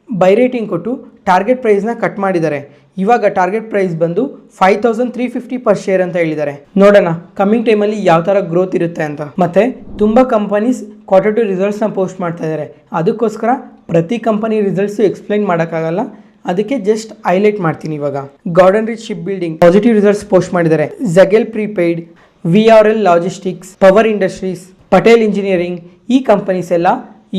ಬೈ ರೇಟಿಂಗ್ ಕೊಟ್ಟು ಟಾರ್ಗೆಟ್ ಪ್ರೈಸ್ನ ಕಟ್ ಮಾಡಿದ್ದಾರೆ. ಇವಾಗ ಟಾರ್ಗೆಟ್ ಪ್ರೈಸ್ ಬಂದು 5350 ಪರ್ ಶೇರ್ ಅಂತ ಹೇಳಿದ್ದಾರೆ. ನೋಡೋಣ ಕಮಿಂಗ್ ಟೈಮಲ್ಲಿ ಯಾವ ಥರ ಗ್ರೋತ್ ಇರುತ್ತೆ ಅಂತ. ಮತ್ತು ತುಂಬ ಕಂಪನೀಸ್ Q2 ರಿಸಲ್ಟ್ಸ್ನ ಪೋಸ್ಟ್ ಮಾಡ್ತಾ ಇದ್ದಾರೆ. ಅದಕ್ಕೋಸ್ಕರ ಪ್ರತಿ ಕಂಪನಿ ರಿಸಲ್ಟ್ಸು ಎಕ್ಸ್ಪ್ಲೈನ್ ಮಾಡೋಕ್ಕಾಗಲ್ಲ, ಅದಕ್ಕೆ ಜಸ್ಟ್ ಹೈಲೈಟ್ ಮಾಡ್ತೀನಿ. ಇವಾಗ garden reach ship building positive results post ಮಾಡಿದ್ದಾರೆ. Zaggle prepaid, VRL logistics, power industries, Patel engineering ಈ ಕಂಪನೀಸ್ ಎಲ್ಲ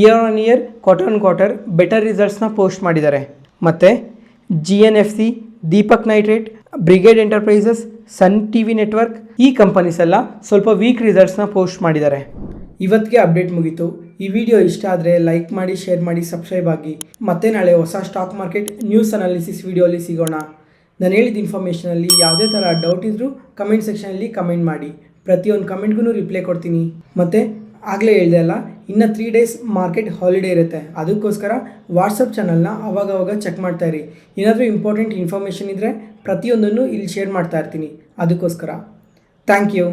year on year quarter better ರಿಸಲ್ಟ್ಸ್ನ ಪೋಸ್ಟ್ ಮಾಡಿದ್ದಾರೆ. ಮತ್ತು GNFC, Deepak nitrate, brigade enterprises, sun TV network ಈ ಕಂಪನೀಸ್ ಎಲ್ಲ ಸ್ವಲ್ಪ ವೀಕ್ ರಿಸಲ್ಟ್ಸ್ನ ಪೋಸ್ಟ್ ಮಾಡಿದ್ದಾರೆ. ಇವತ್ತಿಗೆ ಅಪ್ಡೇಟ್ ಮುಗೀತು. ಈ ವಿಡಿಯೋ ಇಷ್ಟ ಆದರೆ ಲೈಕ್ ಮಾಡಿ, ಶೇರ್ ಮಾಡಿ, ಸಬ್ಸ್ಕ್ರೈಬ್ ಆಗಿ. ಮತ್ತೆ ನಾಳೆ ಹೊಸ ಸ್ಟಾಕ್ ಮಾರ್ಕೆಟ್ ನ್ಯೂಸ್ ಅನಾಲಿಸಿಸ್ ವಿಡಿಯೋಲಿ ಸಿಗೋಣ. ನಾನು ಹೇಳಿದ ಇನ್ಫಾರ್ಮೇಷನಲ್ಲಿ ಯಾವುದೇ ಥರ ಡೌಟ್ ಇದ್ದರೂ ಕಮೆಂಟ್ ಸೆಕ್ಷನಲ್ಲಿ ಕಮೆಂಟ್ ಮಾಡಿ. ಪ್ರತಿಯೊಂದು ಕಮೆಂಟ್ಗೂ ರಿಪ್ಲೈ ಕೊಡ್ತೀನಿ. ಮತ್ತು ಆಗಲೇ ಹೇಳ್ದೆ ಅಲ್ಲ, ಇನ್ನು 3 days ಮಾರ್ಕೆಟ್ ಹಾಲಿಡೇ ಇರುತ್ತೆ. ಅದಕ್ಕೋಸ್ಕರ ವಾಟ್ಸಪ್ ಚಾನಲ್ನ ಅವಾಗವಾಗ ಚೆಕ್ ಮಾಡ್ತಾ ಇರಿ. ಏನಾದರೂ ಇಂಪಾರ್ಟೆಂಟ್ ಇನ್ಫಾರ್ಮೇಷನ್ ಇದ್ದರೆ ಪ್ರತಿಯೊಂದನ್ನು ಇಲ್ಲಿ ಶೇರ್ ಮಾಡ್ತಾ ಇರ್ತೀನಿ. ಅದಕ್ಕೋಸ್ಕರ ಥ್ಯಾಂಕ್ ಯು.